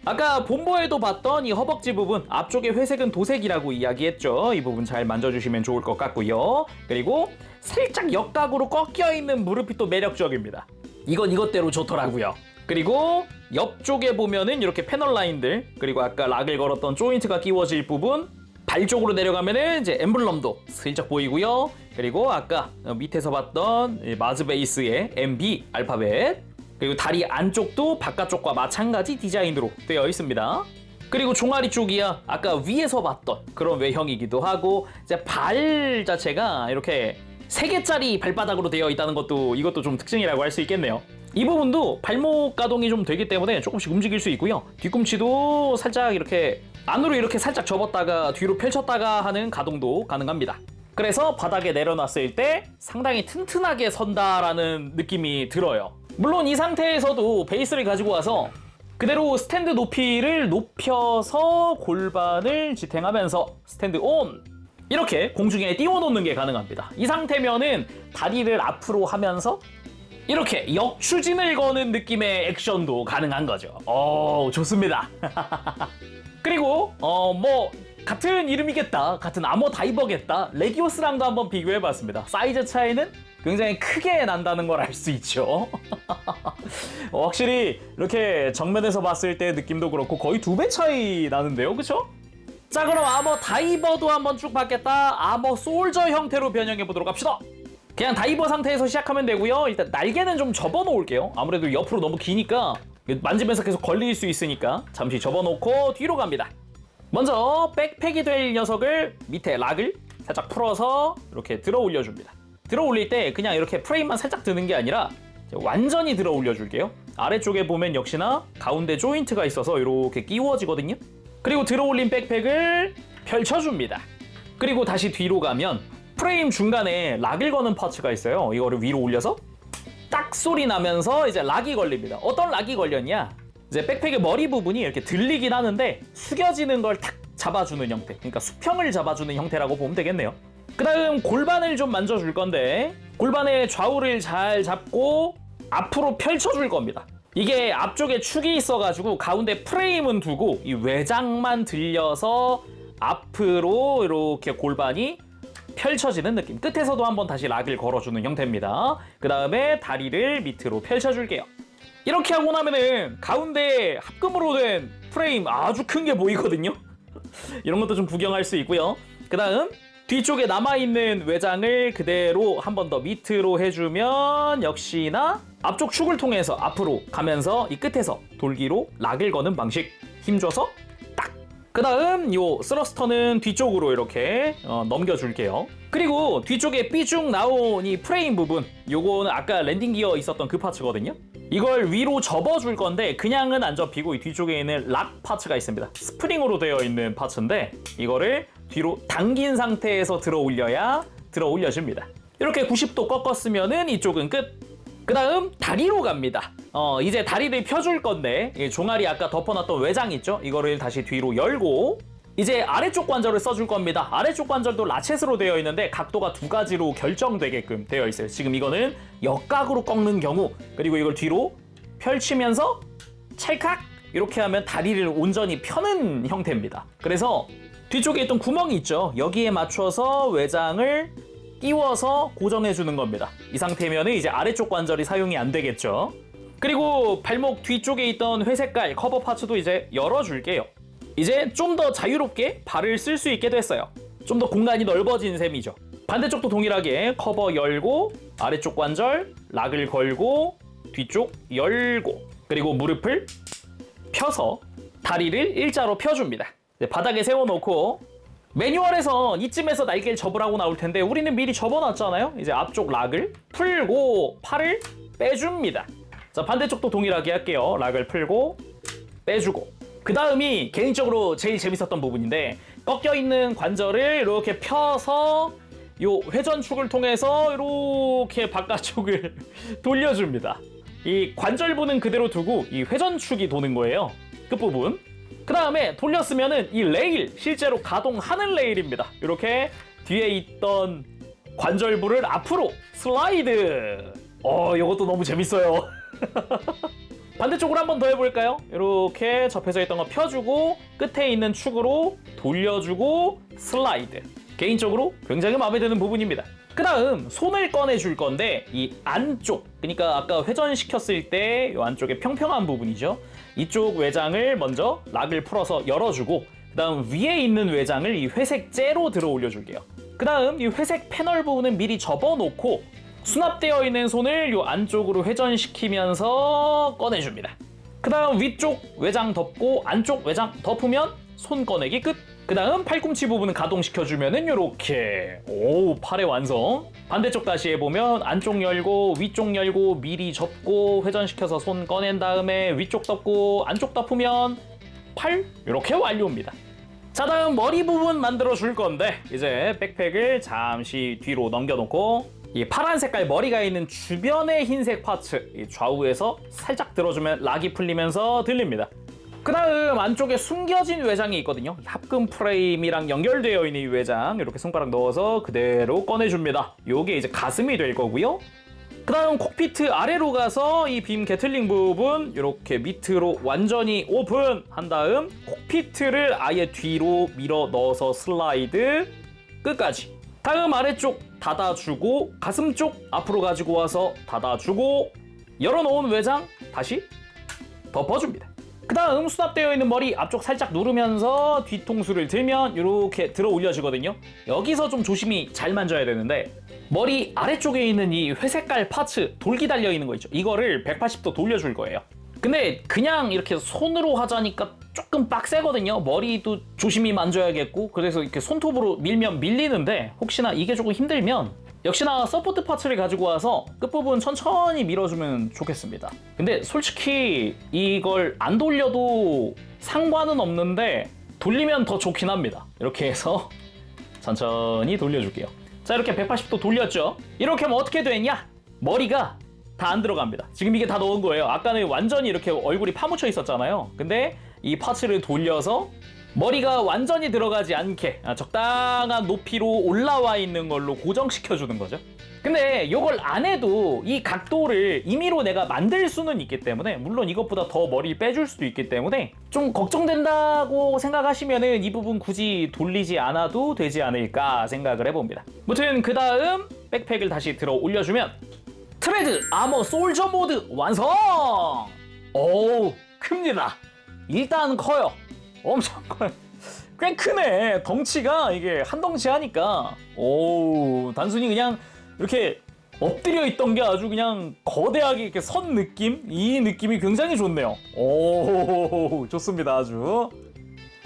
아까 본보에도 봤던 이 허벅지 부분 앞쪽에 회색은 도색이라고 이야기했죠. 이 부분 잘 만져주시면 좋을 것 같고요. 그리고 살짝 역각으로 꺾여있는 무릎이 또 매력적입니다. 이건 이것대로 좋더라고요. 그리고 옆쪽에 보면은 이렇게 패널 라인들 그리고 아까 락을 걸었던 조인트가 끼워질 부분 발 쪽으로 내려가면은 이제 엠블럼도 슬쩍 보이고요. 그리고 아까 밑에서 봤던 마즈베이스의 MB 알파벳 그리고 다리 안쪽도 바깥쪽과 마찬가지 디자인으로 되어 있습니다. 그리고 종아리 쪽이야 아까 위에서 봤던 그런 외형이기도 하고 이제 발 자체가 이렇게 3개짜리 발바닥으로 되어 있다는 것도 이것도 좀 특징이라고 할 수 있겠네요. 이 부분도 발목 가동이 좀 되기 때문에 조금씩 움직일 수 있고요. 뒤꿈치도 살짝 이렇게 안으로 이렇게 살짝 접었다가 뒤로 펼쳤다가 하는 가동도 가능합니다. 그래서 바닥에 내려놨을 때 상당히 튼튼하게 선다라는 느낌이 들어요. 물론 이 상태에서도 베이스를 가지고 와서 그대로 스탠드 높이를 높여서 골반을 지탱하면서 스탠드 온! 이렇게 공중에 띄워놓는 게 가능합니다. 이 상태면은 다리를 앞으로 하면서 이렇게 역추진을 거는 느낌의 액션도 가능한 거죠. 좋습니다. 그리고 뭐 같은 이름이겠다, 같은 아머 다이버겠다, 레기오스랑도 한번 비교해봤습니다. 사이즈 차이는 굉장히 크게 난다는 걸 알 수 있죠. 확실히 이렇게 정면에서 봤을 때 느낌도 그렇고 거의 2배 차이 나는데요, 그쵸? 자, 그럼 아머 다이버도 한번 쭉 받겠다. 아머 솔저 형태로 변형해 보도록 합시다. 그냥 다이버 상태에서 시작하면 되고요. 일단 날개는 좀 접어 놓을게요. 아무래도 옆으로 너무 기니까 만지면서 계속 걸릴 수 있으니까 잠시 접어 놓고 뒤로 갑니다. 먼저 백팩이 될 녀석을 밑에 락을 살짝 풀어서 이렇게 들어 올려줍니다. 들어 올릴 때 그냥 이렇게 프레임만 살짝 드는 게 아니라 완전히 들어 올려줄게요. 아래쪽에 보면 역시나 가운데 조인트가 있어서 이렇게 끼워지거든요. 그리고 들어 올린 백팩을 펼쳐줍니다. 그리고 다시 뒤로 가면 프레임 중간에 락을 거는 파츠가 있어요. 이거를 위로 올려서 딱 소리 나면서 이제 락이 걸립니다. 어떤 락이 걸렸냐? 이제 백팩의 머리 부분이 이렇게 들리긴 하는데 숙여지는 걸 탁 잡아주는 형태, 그러니까 수평을 잡아주는 형태라고 보면 되겠네요. 그 다음 골반을 좀 만져줄 건데 골반의 좌우를 잘 잡고 앞으로 펼쳐줄 겁니다. 이게 앞쪽에 축이 있어가지고 가운데 프레임은 두고 이 외장만 들려서 앞으로 이렇게 골반이 펼쳐지는 느낌. 끝에서도 한번 다시 락을 걸어주는 형태입니다. 그 다음에 다리를 밑으로 펼쳐줄게요. 이렇게 하고 나면은 가운데 합금으로 된 프레임 아주 큰 게 보이거든요. 이런 것도 좀 구경할 수 있고요. 그 다음 뒤쪽에 남아있는 외장을 그대로 한 번 더 밑으로 해주면 역시나 앞쪽 축을 통해서 앞으로 가면서 이 끝에서 돌기로 락을 거는 방식. 힘줘서 딱! 그 다음 요 스러스터는 뒤쪽으로 이렇게 넘겨줄게요. 그리고 뒤쪽에 삐쭉 나온 이 프레임 부분, 요거는 아까 랜딩 기어 있었던 그 파츠거든요. 이걸 위로 접어줄 건데 그냥은 안 접히고 이 뒤쪽에 있는 락 파츠가 있습니다. 스프링으로 되어 있는 파츠인데 이거를 뒤로 당긴 상태에서 들어 올려야 들어 올려줍니다. 이렇게 90도 꺾었으면은 이쪽은 끝. 그 다음 다리로 갑니다. 이제 다리를 펴줄 건데 종아리 아까 덮어놨던 외장 있죠? 이거를 다시 뒤로 열고 이제 아래쪽 관절을 써줄 겁니다. 아래쪽 관절도 라쳇으로 되어 있는데 각도가 두 가지로 결정되게끔 되어 있어요. 지금 이거는 역각으로 꺾는 경우, 그리고 이걸 뒤로 펼치면서 찰칵 이렇게 하면 다리를 온전히 펴는 형태입니다. 그래서 뒤쪽에 있던 구멍이 있죠? 여기에 맞춰서 외장을 끼워서 고정해주는 겁니다. 이 상태면 이제 아래쪽 관절이 사용이 안 되겠죠. 그리고 발목 뒤쪽에 있던 회색깔 커버 파츠도 이제 열어줄게요. 이제 좀 더 자유롭게 발을 쓸 수 있게 됐어요. 좀 더 공간이 넓어진 셈이죠. 반대쪽도 동일하게 커버 열고 아래쪽 관절 락을 걸고 뒤쪽 열고 그리고 무릎을 펴서 다리를 일자로 펴줍니다. 바닥에 세워놓고 매뉴얼에선 이쯤에서 날개를 접으라고 나올 텐데 우리는 미리 접어놨잖아요. 이제 앞쪽 락을 풀고 팔을 빼줍니다. 자, 반대쪽도 동일하게 할게요. 락을 풀고 빼주고 그 다음이 개인적으로 제일 재밌었던 부분인데 꺾여있는 관절을 이렇게 펴서 요 회전축을 통해서 이렇게 바깥쪽을 돌려줍니다. 이 관절부는 그대로 두고 이 회전축이 도는 거예요. 끝부분. 그 다음에 돌렸으면은 이 레일, 실제로 가동하는 레일입니다. 이렇게 뒤에 있던 관절부를 앞으로 슬라이드. 이것도 너무 재밌어요. 반대쪽으로 한 번 더 해볼까요? 이렇게 접혀져 있던 거 펴주고 끝에 있는 축으로 돌려주고 슬라이드. 개인적으로 굉장히 마음에 드는 부분입니다. 그 다음 손을 꺼내줄 건데 이 안쪽, 그러니까 아까 회전시켰을 때 이 안쪽에 평평한 부분이죠. 이쪽 외장을 먼저 락을 풀어서 열어주고 그 다음 위에 있는 외장을 이 회색 째로 들어 올려줄게요. 그 다음 이 회색 패널 부분은 미리 접어놓고 수납되어 있는 손을 이 안쪽으로 회전시키면서 꺼내줍니다. 그 다음 위쪽 외장 덮고 안쪽 외장 덮으면 손 꺼내기 끝. 그 다음 팔꿈치 부분은 가동시켜주면은 요렇게 팔의 완성. 반대쪽 다시 해보면 안쪽 열고 위쪽 열고 미리 접고 회전시켜서 손 꺼낸 다음에 위쪽 덮고 안쪽 덮으면 팔 이렇게 완료입니다. 자, 다음 머리 부분 만들어 줄 건데 이제 백팩을 잠시 뒤로 넘겨놓고 이 파란 색깔 머리가 있는 주변의 흰색 파츠 이 좌우에서 살짝 들어주면 락이 풀리면서 들립니다. 그 다음 안쪽에 숨겨진 외장이 있거든요. 합금 프레임이랑 연결되어 있는 이 외장 이렇게 손가락 넣어서 그대로 꺼내줍니다. 요게 이제 가슴이 될 거고요. 그 다음 콕피트 아래로 가서 이 빔 게틀링 부분 이렇게 밑으로 완전히 오픈한 다음 콕피트를 아예 뒤로 밀어 넣어서 슬라이드 끝까지. 다음 아래쪽 닫아주고 가슴 쪽 앞으로 가지고 와서 닫아주고 열어놓은 외장 다시 덮어줍니다. 그 다음 수납되어 있는 머리 앞쪽 살짝 누르면서 뒤통수를 들면 이렇게 들어 올려지거든요. 여기서 좀 조심히 잘 만져야 되는데 머리 아래쪽에 있는 이 회색깔 파츠 돌기 달려 있는 거 있죠. 이거를 180도 돌려줄 거예요. 근데 그냥 이렇게 손으로 하자니까 조금 빡세거든요. 머리도 조심히 만져야겠고 그래서 이렇게 손톱으로 밀면 밀리는데 혹시나 이게 조금 힘들면 역시나 서포트 파츠를 가지고 와서 끝부분 천천히 밀어주면 좋겠습니다. 근데 솔직히 이걸 안 돌려도 상관은 없는데 돌리면 더 좋긴 합니다. 이렇게 해서 천천히 돌려줄게요. 자, 이렇게 180도 돌렸죠. 이렇게 하면 어떻게 되냐? 머리가 다 안 들어갑니다. 지금 이게 다 넣은 거예요. 아까는 완전히 이렇게 얼굴이 파묻혀 있었잖아요. 근데 이 파츠를 돌려서 머리가 완전히 들어가지 않게 적당한 높이로 올라와 있는 걸로 고정시켜 주는 거죠. 근데 이걸 안 해도 이 각도를 임의로 내가 만들 수는 있기 때문에 물론 이것보다 더 머리 빼줄 수도 있기 때문에 좀 걱정된다고 생각하시면은 이 부분 굳이 돌리지 않아도 되지 않을까 생각을 해봅니다. 무튼 그 다음 백팩을 다시 들어 올려주면 트레드 아머 솔저 모드 완성! 오, 큽니다. 일단 커요. 엄청 커요. 꽤 크네. 덩치가 이게 한 덩치 하니까 오, 단순히 그냥 이렇게 엎드려 있던 게 아주 그냥 거대하게 이렇게 선 느낌? 이 느낌이 굉장히 좋네요. 오, 좋습니다. 아주.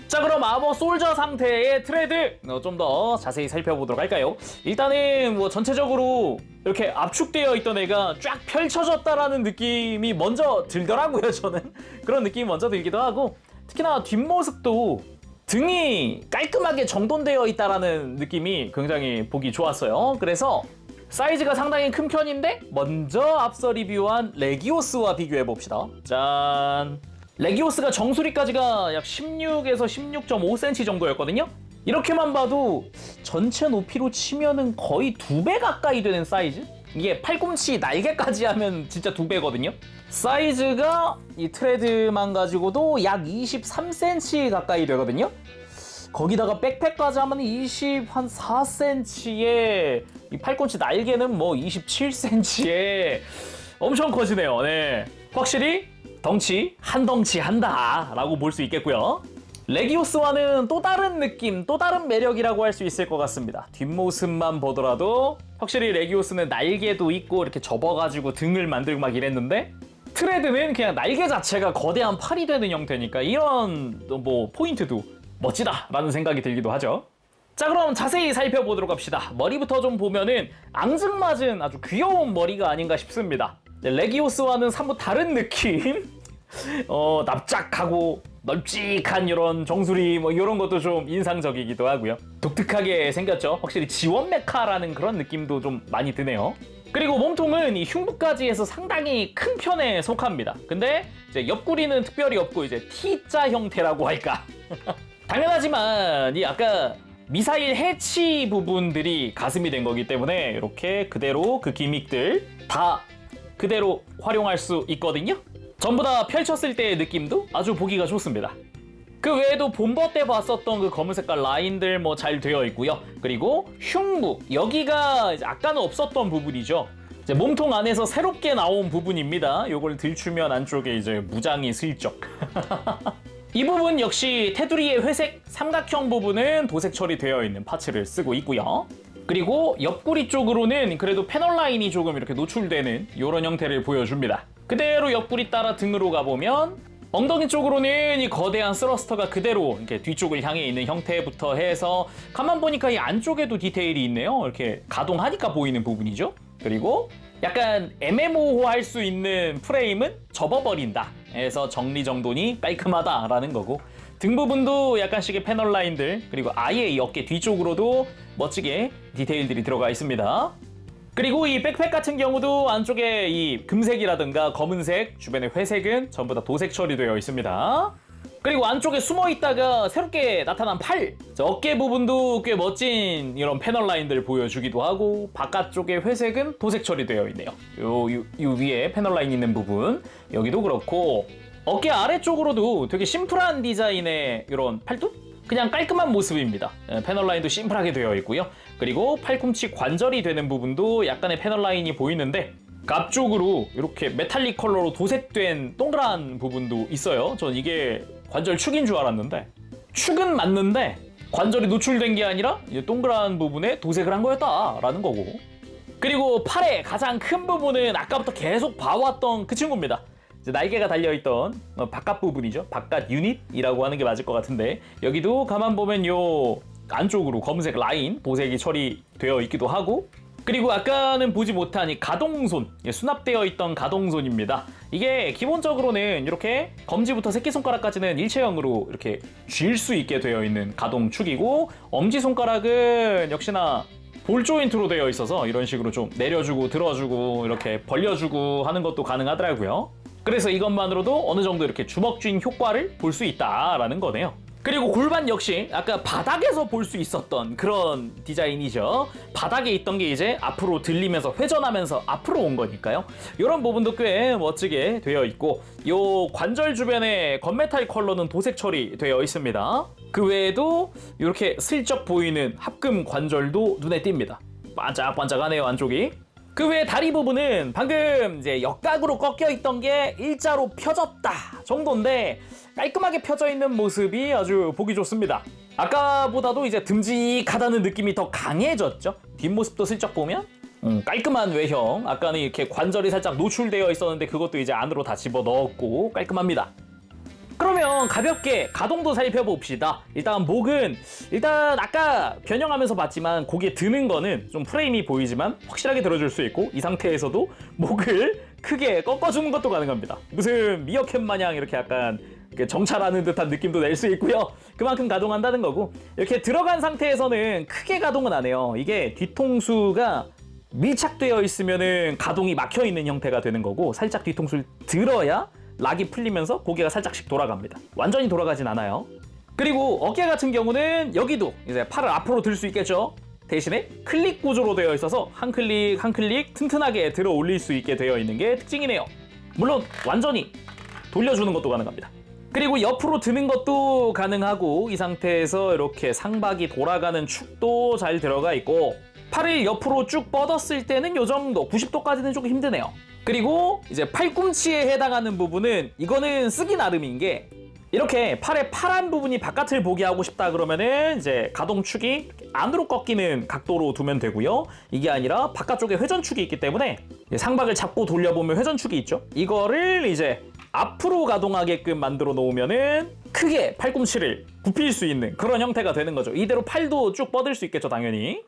자, 그럼 아머 솔저 상태의 트레드 좀 더 자세히 살펴보도록 할까요? 일단은 뭐 전체적으로 이렇게 압축되어 있던 애가 쫙 펼쳐졌다라는 느낌이 먼저 들더라고요. 저는 그런 느낌이 먼저 들기도 하고 특히나 뒷모습도 등이 깔끔하게 정돈되어 있다라는 느낌이 굉장히 보기 좋았어요. 그래서 사이즈가 상당히 큰 편인데 먼저 앞서 리뷰한 레기오스와 비교해봅시다. 짠! 레기오스가 정수리까지가 약 16에서 16.5cm 정도였거든요. 이렇게만 봐도 전체 높이로 치면은 거의 2배 가까이 되는 사이즈? 이게 팔꿈치 날개까지 하면 진짜 2배거든요. 사이즈가 이 트레드만 가지고도 약 23cm 가까이 되거든요. 거기다가 백팩까지 하면 24cm에 이 팔꿈치 날개는 뭐 27cm에 엄청 커지네요. 네. 확실히 덩치 한 덩치 한다 라고 볼 수 있겠고요. 레기오스와는 또 다른 느낌, 또 다른 매력이라고 할 수 있을 것 같습니다. 뒷모습만 보더라도 확실히 레기오스는 날개도 있고 이렇게 접어가지고 등을 만들고 막 이랬는데 트레드는 그냥 날개 자체가 거대한 팔이 되는 형태니까 이런 뭐 포인트도 멋지다라는 생각이 들기도 하죠. 자, 그럼 자세히 살펴보도록 합시다. 머리부터 좀 보면은 앙증맞은 아주 귀여운 머리가 아닌가 싶습니다. 레기오스와는 사뭇 다른 느낌? 납작하고 널찍한 이런 정수리 뭐 이런 것도 좀 인상적이기도 하고요. 독특하게 생겼죠. 확실히 지원 메카라는 그런 느낌도 좀 많이 드네요. 그리고 몸통은 이 흉부까지 해서 상당히 큰 편에 속합니다. 근데 이제 옆구리는 특별히 없고 이제 T자 형태라고 할까? 당연하지만 이 아까 미사일 해치 부분들이 가슴이 된 거기 때문에 이렇게 그대로 그 기믹들 다 그대로 활용할 수 있거든요. 전부 다 펼쳤을 때의 느낌도 아주 보기가 좋습니다. 그 외에도 본버 때 봤었던 그 검은 색깔 라인들 뭐 잘 되어 있고요. 그리고 흉부 여기가 이제 아까는 없었던 부분이죠. 이제 몸통 안에서 새롭게 나온 부분입니다. 요걸 들추면 안쪽에 이제 무장이 슬쩍. 이 부분 역시 테두리의 회색 삼각형 부분은 도색 처리되어 있는 파츠를 쓰고 있고요. 그리고 옆구리 쪽으로는 그래도 패널 라인이 조금 이렇게 노출되는 이런 형태를 보여줍니다. 그대로 옆구리 따라 등으로 가보면 엉덩이 쪽으로는 이 거대한 스러스터가 그대로 이렇게 뒤쪽을 향해 있는 형태부터 해서 가만 보니까 이 안쪽에도 디테일이 있네요. 이렇게 가동하니까 보이는 부분이죠. 그리고 약간 애매모호할 수 있는 프레임은 접어버린다 해서 정리정돈이 깔끔하다라는 거고 등 부분도 약간씩의 패널 라인들, 그리고 아예 이 어깨 뒤쪽으로도 멋지게 디테일들이 들어가 있습니다. 그리고 이 백팩 같은 경우도 안쪽에 이 금색이라든가 검은색, 주변의 회색은 전부 다 도색 처리되어 있습니다. 그리고 안쪽에 숨어 있다가 새롭게 나타난 팔, 어깨 부분도 꽤 멋진 이런 패널 라인들 보여주기도 하고, 바깥쪽의 회색은 도색 처리되어 있네요. 요 위에 패널 라인 있는 부분, 여기도 그렇고, 어깨 아래쪽으로도 되게 심플한 디자인의 이런 팔뚝? 그냥 깔끔한 모습입니다. 패널 라인도 심플하게 되어 있고요. 그리고 팔꿈치 관절이 되는 부분도 약간의 패널 라인이 보이는데, 그 앞쪽으로 이렇게 메탈릭 컬러로 도색된 동그란 부분도 있어요. 전 이게 관절 축인 줄 알았는데, 축은 맞는데 관절이 노출된 게 아니라 동그란 부분에 도색을 한 거였다라는 거고. 그리고 팔의 가장 큰 부분은 아까부터 계속 봐왔던 그 친구입니다. 이제 날개가 달려있던 바깥 부분이죠. 바깥 유닛이라고 하는 게 맞을 것 같은데, 여기도 가만 보면 요 안쪽으로 검은색 라인 도색이 처리되어 있기도 하고, 그리고 아까는 보지 못한 이 가동손, 수납되어 있던 가동손입니다. 이게 기본적으로는 이렇게 검지부터 새끼손가락까지는 일체형으로 이렇게 쥘 수 있게 되어 있는 가동축이고, 엄지손가락은 역시나 볼 조인트로 되어 있어서 이런 식으로 좀 내려주고 들어주고 이렇게 벌려주고 하는 것도 가능하더라고요. 그래서 이것만으로도 어느 정도 이렇게 주먹 쥔 효과를 볼 수 있다라는 거네요. 그리고 골반 역시 아까 바닥에서 볼 수 있었던 그런 디자인이죠. 바닥에 있던 게 이제 앞으로 들리면서 회전하면서 앞으로 온 거니까요. 이런 부분도 꽤 멋지게 되어 있고, 요 관절 주변에 건메탈 컬러는 도색 처리되어 있습니다. 그 외에도 이렇게 슬쩍 보이는 합금 관절도 눈에 띕니다. 반짝반짝하네요, 안쪽이. 그 외에 다리 부분은 방금 이제 역각으로 꺾여 있던 게 일자로 펴졌다 정도인데, 깔끔하게 펴져 있는 모습이 아주 보기 좋습니다. 아까보다도 이제 듬직하다는 느낌이 더 강해졌죠. 뒷모습도 슬쩍 보면 깔끔한 외형. 아까는 이렇게 관절이 살짝 노출되어 있었는데 그것도 이제 안으로 다 집어넣었고 깔끔합니다. 그러면 가볍게 가동도 살펴봅시다. 일단 목은 아까 변형하면서 봤지만 고기에 드는 거는 좀 프레임이 보이지만 확실하게 들어줄 수 있고, 이 상태에서도 목을 크게 꺾어주는 것도 가능합니다. 무슨 미어캣 마냥 이렇게 약간 정찰하는 듯한 느낌도 낼 수 있고요. 그만큼 가동한다는 거고, 이렇게 들어간 상태에서는 크게 가동은 안 해요. 이게 뒤통수가 밀착되어 있으면은 가동이 막혀 있는 형태가 되는 거고, 살짝 뒤통수를 들어야 락이 풀리면서 고개가 살짝씩 돌아갑니다. 완전히 돌아가진 않아요. 그리고 어깨 같은 경우는 여기도 이제 팔을 앞으로 들 수 있겠죠. 대신에 클릭 구조로 되어 있어서 한 클릭 한 클릭 튼튼하게 들어 올릴 수 있게 되어 있는 게 특징이네요. 물론 완전히 돌려주는 것도 가능합니다. 그리고 옆으로 드는 것도 가능하고, 이 상태에서 이렇게 상박이 돌아가는 축도 잘 들어가 있고, 팔을 옆으로 쭉 뻗었을 때는 요 정도 90도까지는 조금 힘드네요. 그리고 이제 팔꿈치에 해당하는 부분은 이거는 쓰기 나름인 게, 이렇게 팔의 파란 부분이 바깥을 보게 하고 싶다 그러면은 이제 가동축이 안으로 꺾이는 각도로 두면 되고요. 이게 아니라 바깥쪽에 회전축이 있기 때문에 상박을 잡고 돌려보면 회전축이 있죠. 이거를 이제 앞으로 가동하게끔 만들어 놓으면은 크게 팔꿈치를 굽힐 수 있는 그런 형태가 되는 거죠. 이대로 팔도 쭉 뻗을 수 있겠죠, 당연히.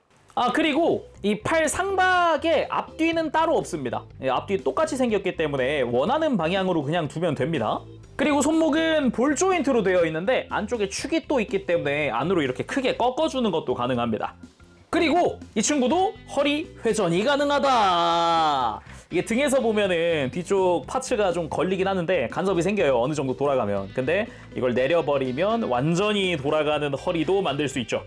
그리고 이 팔 상박의 앞뒤는 따로 없습니다. 앞뒤 똑같이 생겼기 때문에 원하는 방향으로 그냥 두면 됩니다. 그리고 손목은 볼 조인트로 되어 있는데 안쪽에 축이 또 있기 때문에 안으로 이렇게 크게 꺾어주는 것도 가능합니다. 그리고 이 친구도 허리 회전이 가능하다. 이게 등에서 보면은 뒤쪽 파츠가 좀 걸리긴 하는데 간섭이 생겨요, 어느 정도 돌아가면. 근데 이걸 내려버리면 완전히 돌아가는 허리도 만들 수 있죠.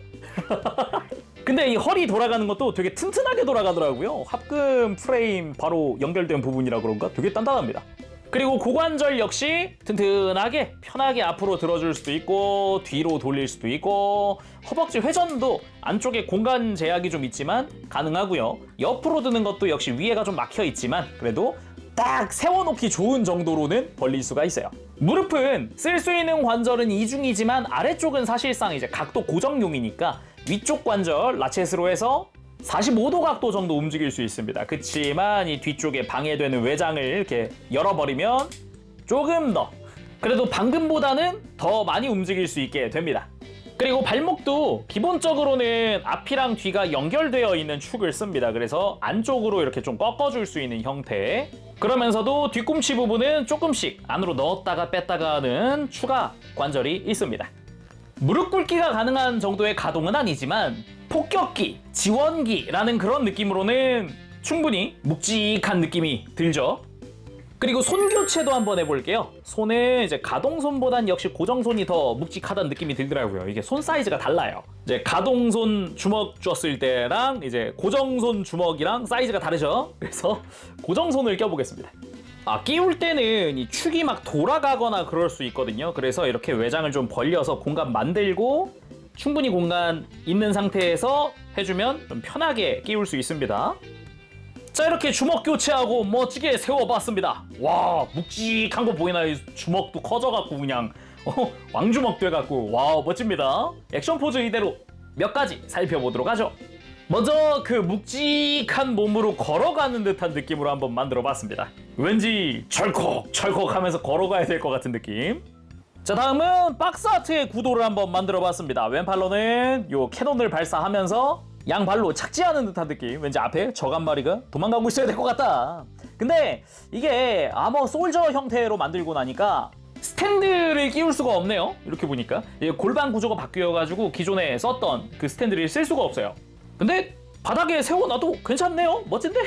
근데 이 허리 돌아가는 것도 되게 튼튼하게 돌아가더라고요. 합금 프레임 바로 연결된 부분이라 그런가 되게 단단합니다. 그리고 고관절 역시 튼튼하게 편하게 앞으로 들어줄 수도 있고 뒤로 돌릴 수도 있고, 허벅지 회전도 안쪽에 공간 제약이 좀 있지만 가능하고요. 옆으로 드는 것도 역시 위에가 좀 막혀 있지만 그래도 딱 세워놓기 좋은 정도로는 벌릴 수가 있어요. 무릎은 쓸 수 있는 관절은 이중이지만 아래쪽은 사실상 이제 각도 고정용이니까 위쪽 관절 라쳇으로 해서 45도 각도 정도 움직일 수 있습니다. 그치만 이 뒤쪽에 방해되는 외장을 이렇게 열어버리면 조금 더, 그래도 방금보다는 더 많이 움직일 수 있게 됩니다. 그리고 발목도 기본적으로는 앞이랑 뒤가 연결되어 있는 축을 씁니다. 그래서 안쪽으로 이렇게 좀 꺾어줄 수 있는 형태. 그러면서도 뒤꿈치 부분은 조금씩 안으로 넣었다가 뺐다가 하는 추가 관절이 있습니다. 무릎 꿇기가 가능한 정도의 가동은 아니지만 폭격기, 지원기라는 그런 느낌으로는 충분히 묵직한 느낌이 들죠. 그리고 손 교체도 한번 해볼게요. 손은 이제 가동손보단 역시 고정손이 더 묵직하다는 느낌이 들더라고요. 이게 손 사이즈가 달라요. 이제 가동손 주먹 줬을 때랑 이제 고정손 주먹이랑 사이즈가 다르죠. 그래서 고정손을 껴보겠습니다. 끼울 때는 이 축이 막 돌아가거나 그럴 수 있거든요. 그래서 이렇게 외장을 좀 벌려서 공간 만들고 충분히 공간 있는 상태에서 해주면 좀 편하게 끼울 수 있습니다. 자, 이렇게 주먹 교체하고 멋지게 세워봤습니다. 와, 묵직한 거 보이나요? 주먹도 커져갖고 그냥 왕주먹 돼갖고 와, 멋집니다. 액션 포즈 이대로 몇 가지 살펴보도록 하죠. 먼저 그 묵직한 몸으로 걸어가는 듯한 느낌으로 한번 만들어봤습니다. 왠지 철컥철컥 하면서 걸어가야 될 것 같은 느낌. 자, 다음은 박스아트의 구도를 한번 만들어봤습니다. 왼팔로는 요 캐논을 발사하면서 양발로 착지하는 듯한 느낌. 왠지 앞에 적 한 마리가 도망가고 있어야 될 것 같다. 근데 이게 아머 솔저 형태로 만들고 나니까 스탠드를 끼울 수가 없네요. 이렇게 보니까 골반 구조가 바뀌어가지고 기존에 썼던 그 스탠드를 쓸 수가 없어요. 근데 바닥에 세워놔도 괜찮네요. 멋진데?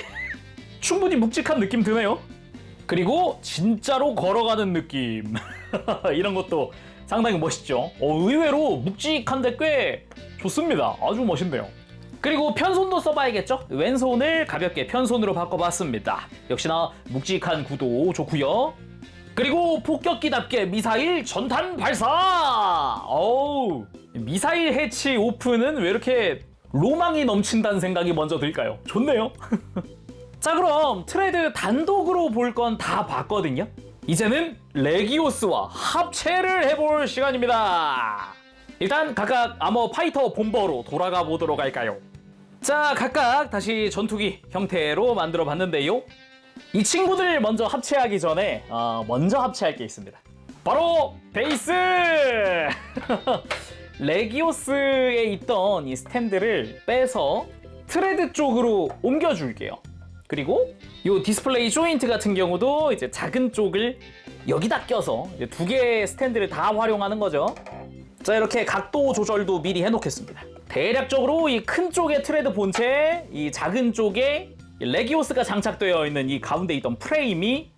충분히 묵직한 느낌 드네요. 그리고 진짜로 걸어가는 느낌. 이런 것도 상당히 멋있죠. 의외로 묵직한데 꽤 좋습니다. 아주 멋있네요. 그리고 편손도 써봐야겠죠? 왼손을 가볍게 편손으로 바꿔봤습니다. 역시나 묵직한 구도 좋고요. 그리고 폭격기답게 미사일 전탄 발사! 어우, 미사일 해치 오픈은 왜 이렇게 로망이 넘친다는 생각이 먼저 들까요? 좋네요. 자, 그럼 트레드 단독으로 볼 건 다 봤거든요. 이제는 레기오스와 합체를 해볼 시간입니다. 일단 각각 아머 파이터 본버로 돌아가 보도록 할까요? 자, 각각 다시 전투기 형태로 만들어 봤는데요. 이 친구들 먼저 합체하기 전에 먼저 합체할 게 있습니다. 바로 베이스! 레기오스에 있던 이 스탠드를 빼서 트레드 쪽으로 옮겨줄게요. 그리고 이 디스플레이 조인트 같은 경우도 이제 작은 쪽을 여기다 껴서 이제 두 개의 스탠드를 다 활용하는 거죠. 자, 이렇게 각도 조절도 미리 해놓겠습니다. 대략적으로 이 큰 쪽의 트레드 본체, 이 작은 쪽에 레기오스가 장착되어 있는 이 가운데 있던 프레임이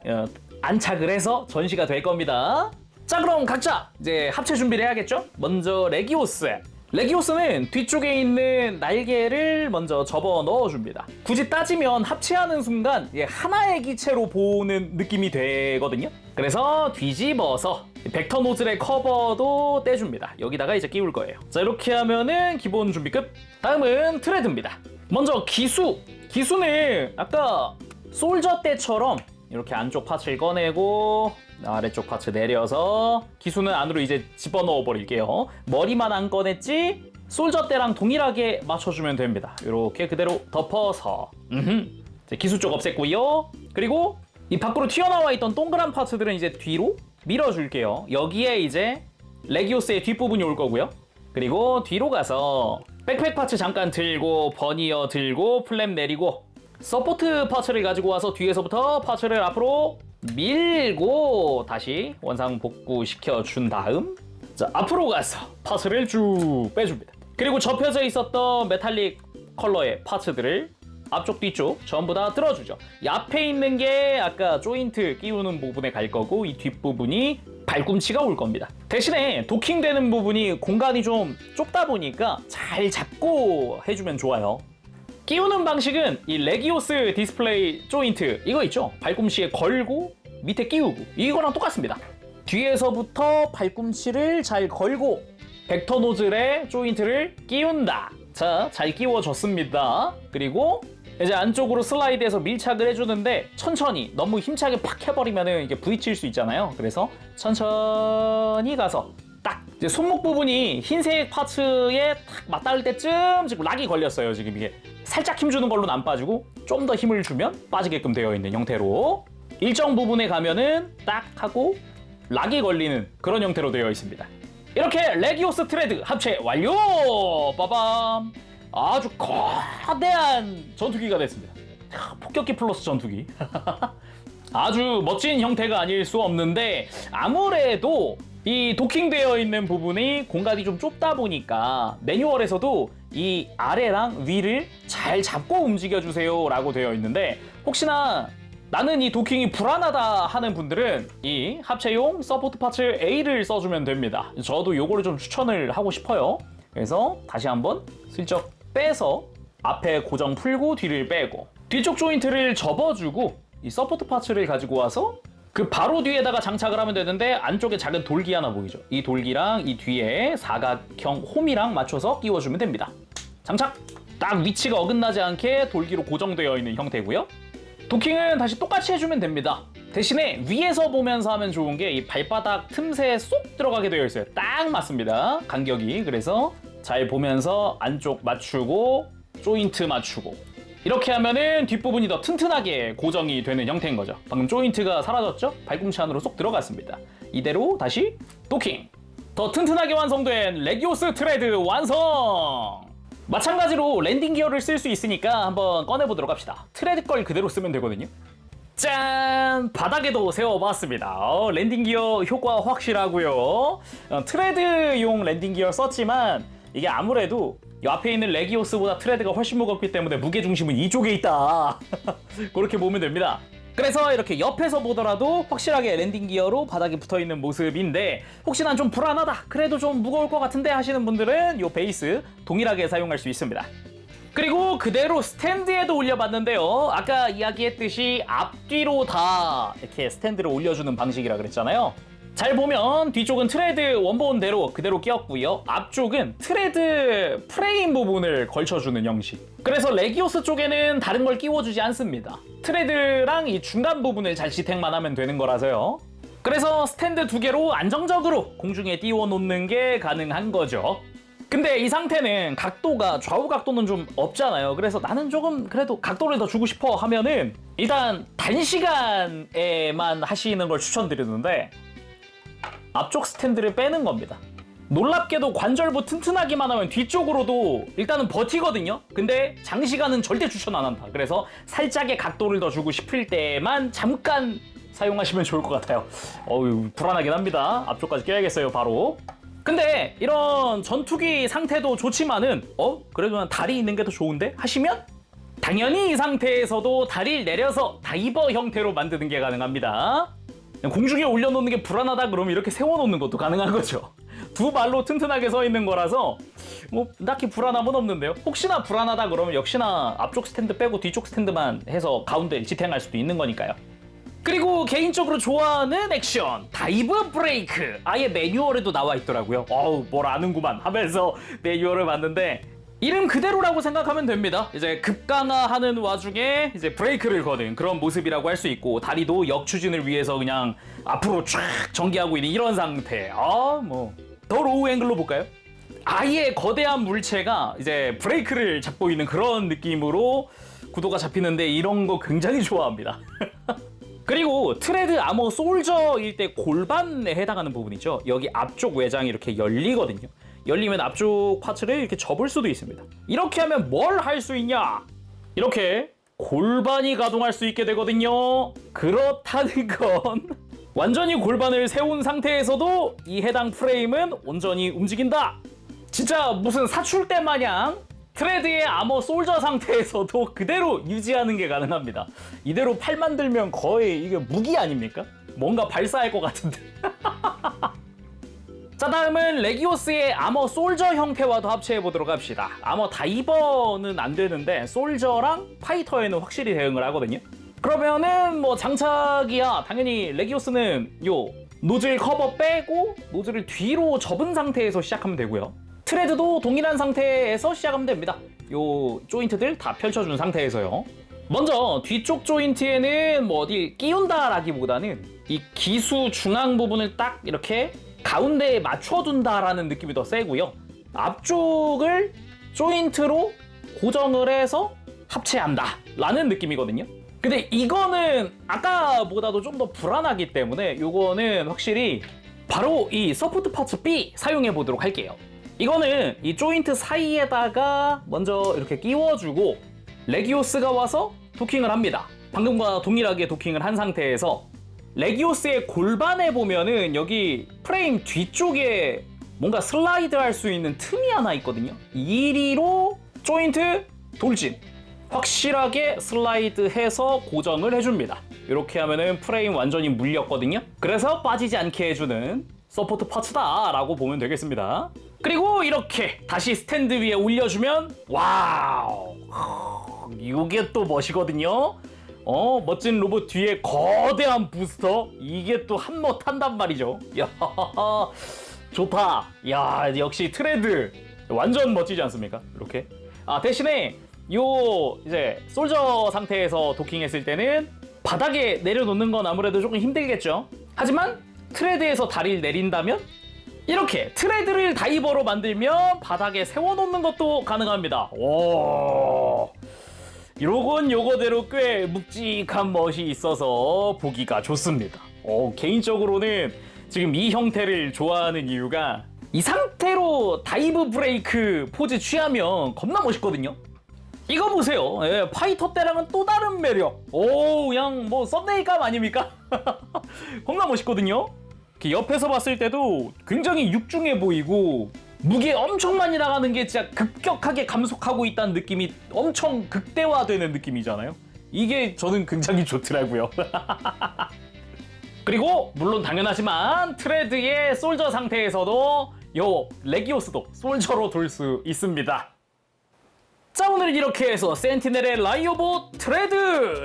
안착을 해서 전시가 될 겁니다. 자, 그럼 각자 이제 합체 준비를 해야겠죠? 먼저 레기오스는 뒤쪽에 있는 날개를 먼저 접어 넣어줍니다. 굳이 따지면 합체하는 순간 하나의 기체로 보는 느낌이 되거든요. 그래서 뒤집어서 벡터 노즐의 커버도 떼줍니다. 여기다가 이제 끼울 거예요. 자, 이렇게 하면은 기본 준비 끝. 다음은 트레드입니다. 먼저 기수는 아까 솔저 때처럼 이렇게 안쪽 파츠를 꺼내고 아래쪽 파츠 내려서 기수는 안으로 이제 집어넣어 버릴게요. 머리만 안 꺼냈지 솔저 때랑 동일하게 맞춰주면 됩니다. 이렇게 그대로 덮어서 기수 쪽 없앴고요. 그리고 이 밖으로 튀어나와 있던 동그란 파츠들은 이제 뒤로 밀어줄게요. 여기에 이제 레기오스의 뒷부분이 올 거고요. 그리고 뒤로 가서 백팩 파츠 잠깐 들고 버니어 들고 플랩 내리고 서포트 파츠를 가지고 와서 뒤에서부터 파츠를 앞으로 밀고 다시 원상 복구시켜 준 다음 자, 앞으로 가서 파츠를 쭉 빼줍니다. 그리고 접혀져 있었던 메탈릭 컬러의 파츠들을 앞쪽 뒤쪽 전부 다 뚫어주죠. 이 앞에 있는 게 아까 조인트 끼우는 부분에 갈 거고 이 뒷부분이 발꿈치가 올 겁니다. 대신에 도킹되는 부분이 공간이 좀 좁다 보니까 잘 잡고 해주면 좋아요. 끼우는 방식은 이 레기오스 디스플레이 조인트 이거 있죠? 발꿈치에 걸고 밑에 끼우고 이거랑 똑같습니다. 뒤에서부터 발꿈치를 잘 걸고 벡터 노즐에 조인트를 끼운다. 자, 잘 끼워졌습니다. 그리고 이제 안쪽으로 슬라이드해서 밀착을 해주는데 천천히 너무 힘차게 팍 해버리면 이게 부딪힐 수 있잖아요. 그래서 천천히 가서 딱 이제 손목 부분이 흰색 파츠에 딱 맞닿을 때쯤 지금 락이 걸렸어요. 지금 이게 살짝 힘주는 걸로는 안 빠지고 좀 더 힘을 주면 빠지게끔 되어 있는 형태로 일정 부분에 가면은 딱 하고 락이 걸리는 그런 형태로 되어 있습니다. 이렇게 레기오스 트레드 합체 완료! 빠밤! 아주 거대한 전투기가 됐습니다. 폭격기 플러스 전투기. 아주 멋진 형태가 아닐 수 없는데 아무래도 이 도킹되어 있는 부분이 공간이 좀 좁다 보니까 매뉴얼에서도 이 아래랑 위를 잘 잡고 움직여주세요 라고 되어 있는데 혹시나 나는 이 도킹이 불안하다 하는 분들은 이 합체용 서포트 파츠 A를 써주면 됩니다. 저도 요거를 좀 추천을 하고 싶어요. 그래서 다시 한번 슬쩍 빼서 앞에 고정 풀고 뒤를 빼고 뒤쪽 조인트를 접어주고 이 서포트 파츠를 가지고 와서 그 바로 뒤에다가 장착을 하면 되는데 안쪽에 작은 돌기 하나 보이죠? 이 돌기랑 이 뒤에 사각형 홈이랑 맞춰서 끼워주면 됩니다. 장착! 딱 위치가 어긋나지 않게 돌기로 고정되어 있는 형태고요. 도킹은 다시 똑같이 해주면 됩니다. 대신에 위에서 보면서 하면 좋은 게 이 발바닥 틈새에 쏙 들어가게 되어 있어요. 딱 맞습니다. 간격이. 그래서 잘 보면서 안쪽 맞추고 조인트 맞추고 이렇게 하면은 뒷부분이 더 튼튼하게 고정이 되는 형태인 거죠. 방금 조인트가 사라졌죠? 발꿈치 안으로 쏙 들어갔습니다. 이대로 다시 도킹! 더 튼튼하게 완성된 레기오스 트레드 완성! 마찬가지로 랜딩 기어를 쓸 수 있으니까 한번 꺼내보도록 합시다. 트레드 걸 그대로 쓰면 되거든요. 짠! 바닥에도 세워봤습니다. 랜딩 기어 효과 확실하고요. 트레드용 랜딩 기어 썼지만 이게 아무래도 이 앞에 있는 레기오스보다 트레드가 훨씬 무겁기 때문에 무게중심은 이쪽에 있다. 그렇게 보면 됩니다. 그래서 이렇게 옆에서 보더라도 확실하게 랜딩 기어로 바닥에 붙어있는 모습인데 혹시나 좀 불안하다, 그래도 좀 무거울 것 같은데 하시는 분들은 이 베이스 동일하게 사용할 수 있습니다. 그리고 그대로 스탠드에도 올려봤는데요. 아까 이야기했듯이 앞뒤로 다 이렇게 스탠드를 올려주는 방식이라 그랬잖아요. 잘 보면 뒤쪽은 트레드 원본대로 그대로 끼었고요. 앞쪽은 트레드 프레임 부분을 걸쳐주는 형식. 그래서 레기오스 쪽에는 다른 걸 끼워주지 않습니다. 트레드랑 이 중간 부분을 잘 지탱만 하면 되는 거라서요. 그래서 스탠드 두 개로 안정적으로 공중에 띄워놓는 게 가능한 거죠. 근데 이 상태는 각도가 좌우 각도는 좀 없잖아요. 그래서 나는 조금 그래도 각도를 더 주고 싶어 하면은 일단 단시간에만 하시는 걸 추천드리는데 앞쪽 스탠드를 빼는 겁니다. 놀랍게도 관절부 튼튼하기만 하면 뒤쪽으로도 일단은 버티거든요. 근데 장시간은 절대 추천 안 한다. 그래서 살짝의 각도를 더 주고 싶을 때만 잠깐 사용하시면 좋을 것 같아요. 어우, 불안하긴 합니다. 앞쪽까지 껴야겠어요, 바로. 근데 이런 전투기 상태도 좋지만은 그래도 난 다리 있는 게 더 좋은데? 하시면 당연히 이 상태에서도 다리를 내려서 다이버 형태로 만드는 게 가능합니다. 공중에 올려놓는 게 불안하다 그러면 이렇게 세워놓는 것도 가능한 거죠. 두 발로 튼튼하게 서 있는 거라서 뭐 딱히 불안함은 없는데요. 혹시나 불안하다 그러면 역시나 앞쪽 스탠드 빼고 뒤쪽 스탠드만 해서 가운데 지탱할 수도 있는 거니까요. 그리고 개인적으로 좋아하는 액션 다이브 브레이크, 아예 매뉴얼에도 나와 있더라고요. 어우, 뭘 아는구만 하면서 매뉴얼을 봤는데 이름 그대로라고 생각하면 됩니다. 이제 급강하하는 와중에 이제 브레이크를 거는 그런 모습이라고 할 수 있고, 다리도 역추진을 위해서 그냥 앞으로 쫙 전개하고 있는 이런 상태. 뭐 더 로우 앵글로 볼까요? 아예 거대한 물체가 이제 브레이크를 잡고 있는 그런 느낌으로 구도가 잡히는데 이런 거 굉장히 좋아합니다. 그리고 트레드 아머 솔저일 때 골반에 해당하는 부분이죠. 여기 앞쪽 외장이 이렇게 열리거든요. 열리면 앞쪽 파츠를 이렇게 접을 수도 있습니다. 이렇게 하면 뭘 할 수 있냐? 이렇게 골반이 가동할 수 있게 되거든요. 그렇다는 건 완전히 골반을 세운 상태에서도 이 해당 프레임은 온전히 움직인다. 진짜 무슨 사출대 마냥 트레드의 아머 솔저 상태에서도 그대로 유지하는 게 가능합니다. 이대로 팔만 들면 거의 이게 무기 아닙니까? 뭔가 발사할 것 같은데. 자, 다음은 레기오스의 아머 솔저 형태와도 합체해보도록 합시다. 아머 다이버는 안 되는데 솔저랑 파이터에는 확실히 대응을 하거든요. 그러면은 뭐 장착이야 당연히 레기오스는 요 노즐 커버 빼고 노즐을 뒤로 접은 상태에서 시작하면 되고요. 트레드도 동일한 상태에서 시작하면 됩니다. 요 조인트들 다 펼쳐준 상태에서요. 먼저 뒤쪽 조인트에는 뭐 어디 끼운다라기보다는 이 기수 중앙 부분을 딱 이렇게 가운데에 맞춰둔다라는 느낌이 더 세고요. 앞쪽을 조인트로 고정을 해서 합체한다 라는 느낌이거든요. 근데 이거는 아까보다도 좀 더 불안하기 때문에 요거는 확실히 바로 이 서포트 파츠 B 사용해 보도록 할게요. 이거는 이 조인트 사이에다가 먼저 이렇게 끼워주고 레기오스가 와서 도킹을 합니다. 방금과 동일하게 도킹을 한 상태에서 레기오스의 골반에 보면은 여기 프레임 뒤쪽에 뭔가 슬라이드 할 수 있는 틈이 하나 있거든요. 이리로 조인트 돌진 확실하게 슬라이드해서 고정을 해줍니다. 이렇게 하면은 프레임 완전히 물렸거든요. 그래서 빠지지 않게 해주는 서포트 파츠다 라고 보면 되겠습니다. 그리고 이렇게 다시 스탠드 위에 올려주면 와우, 이게 또 멋이거든요. 멋진 로봇 뒤에 거대한 부스터, 이게 또 한몫 한단 말이죠. 야, 좋다. 야, 역시 트레드 완전 멋지지 않습니까? 이렇게. 대신에 요 이제 솔저 상태에서 도킹했을 때는 바닥에 내려놓는 건 아무래도 조금 힘들겠죠. 하지만 트레드에서 다리를 내린다면 이렇게 트레드를 다이버로 만들면 바닥에 세워놓는 것도 가능합니다. 오, 요건 요거대로 꽤 묵직한 멋이 있어서 보기가 좋습니다. 개인적으로는 지금 이 형태를 좋아하는 이유가 이 상태로 다이브 브레이크 포즈 취하면 겁나 멋있거든요. 이거 보세요. 예, 파이터 때랑은 또 다른 매력. 그냥 뭐 썸네일감 아닙니까? 겁나 멋있거든요. 옆에서 봤을 때도 굉장히 육중해 보이고 무게 엄청 많이 나가는 게 진짜 급격하게 감속하고 있다는 느낌이 엄청 극대화되는 느낌이잖아요. 이게 저는 굉장히 좋더라고요. 그리고 물론 당연하지만 트레드의 솔저 상태에서도 요 레기오스도 솔저로 돌 수 있습니다. 자, 오늘은 이렇게 해서 센티넬의 라이오봇 트레드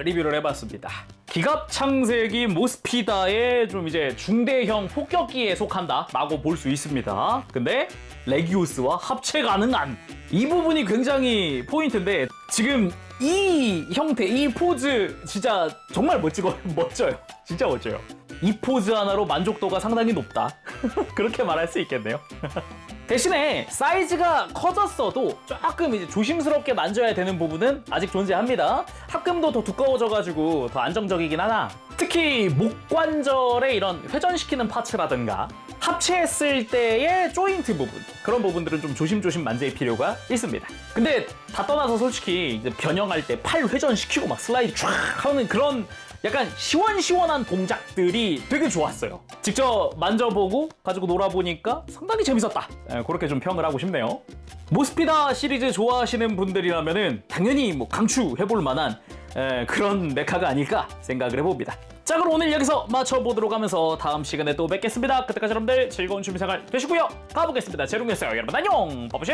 리뷰를 해봤습니다. 기갑 창세기 모스피다의 좀 이제 중대형 폭격기에 속한다 라고 볼 수 있습니다. 근데 레기오스와 합체 가능한 이 부분이 굉장히 포인트인데, 지금 이 형태, 이 포즈 진짜 정말 멋져요. 진짜 멋져요. 이 포즈 하나로 만족도가 상당히 높다. 그렇게 말할 수 있겠네요. 대신에 사이즈가 커졌어도 조금 이제 조심스럽게 만져야 되는 부분은 아직 존재합니다. 합금도 더 두꺼워져가지고 더 안정적이긴 하나, 특히 목관절에 이런 회전시키는 파츠라든가 합체했을 때의 조인트 부분, 그런 부분들은 좀 조심조심 만질 필요가 있습니다. 근데 다 떠나서 솔직히 이제 변형할 때 팔 회전시키고 막 슬라이드 쫙 하는 그런 약간 시원시원한 동작들이 되게 좋았어요. 직접 만져보고 가지고 놀아보니까 상당히 재밌었다. 그렇게 좀 평을 하고 싶네요. 모스피다 시리즈 좋아하시는 분들이라면은 당연히 뭐 강추해볼 만한 그런 메카가 아닐까 생각을 해봅니다. 자, 그럼 오늘 여기서 마쳐보도록 하면서 다음 시간에 또 뵙겠습니다. 그때까지 여러분들 즐거운 취미생활 되시고요. 가보겠습니다. 제롱이었어요. 여러분 안녕. 바보시.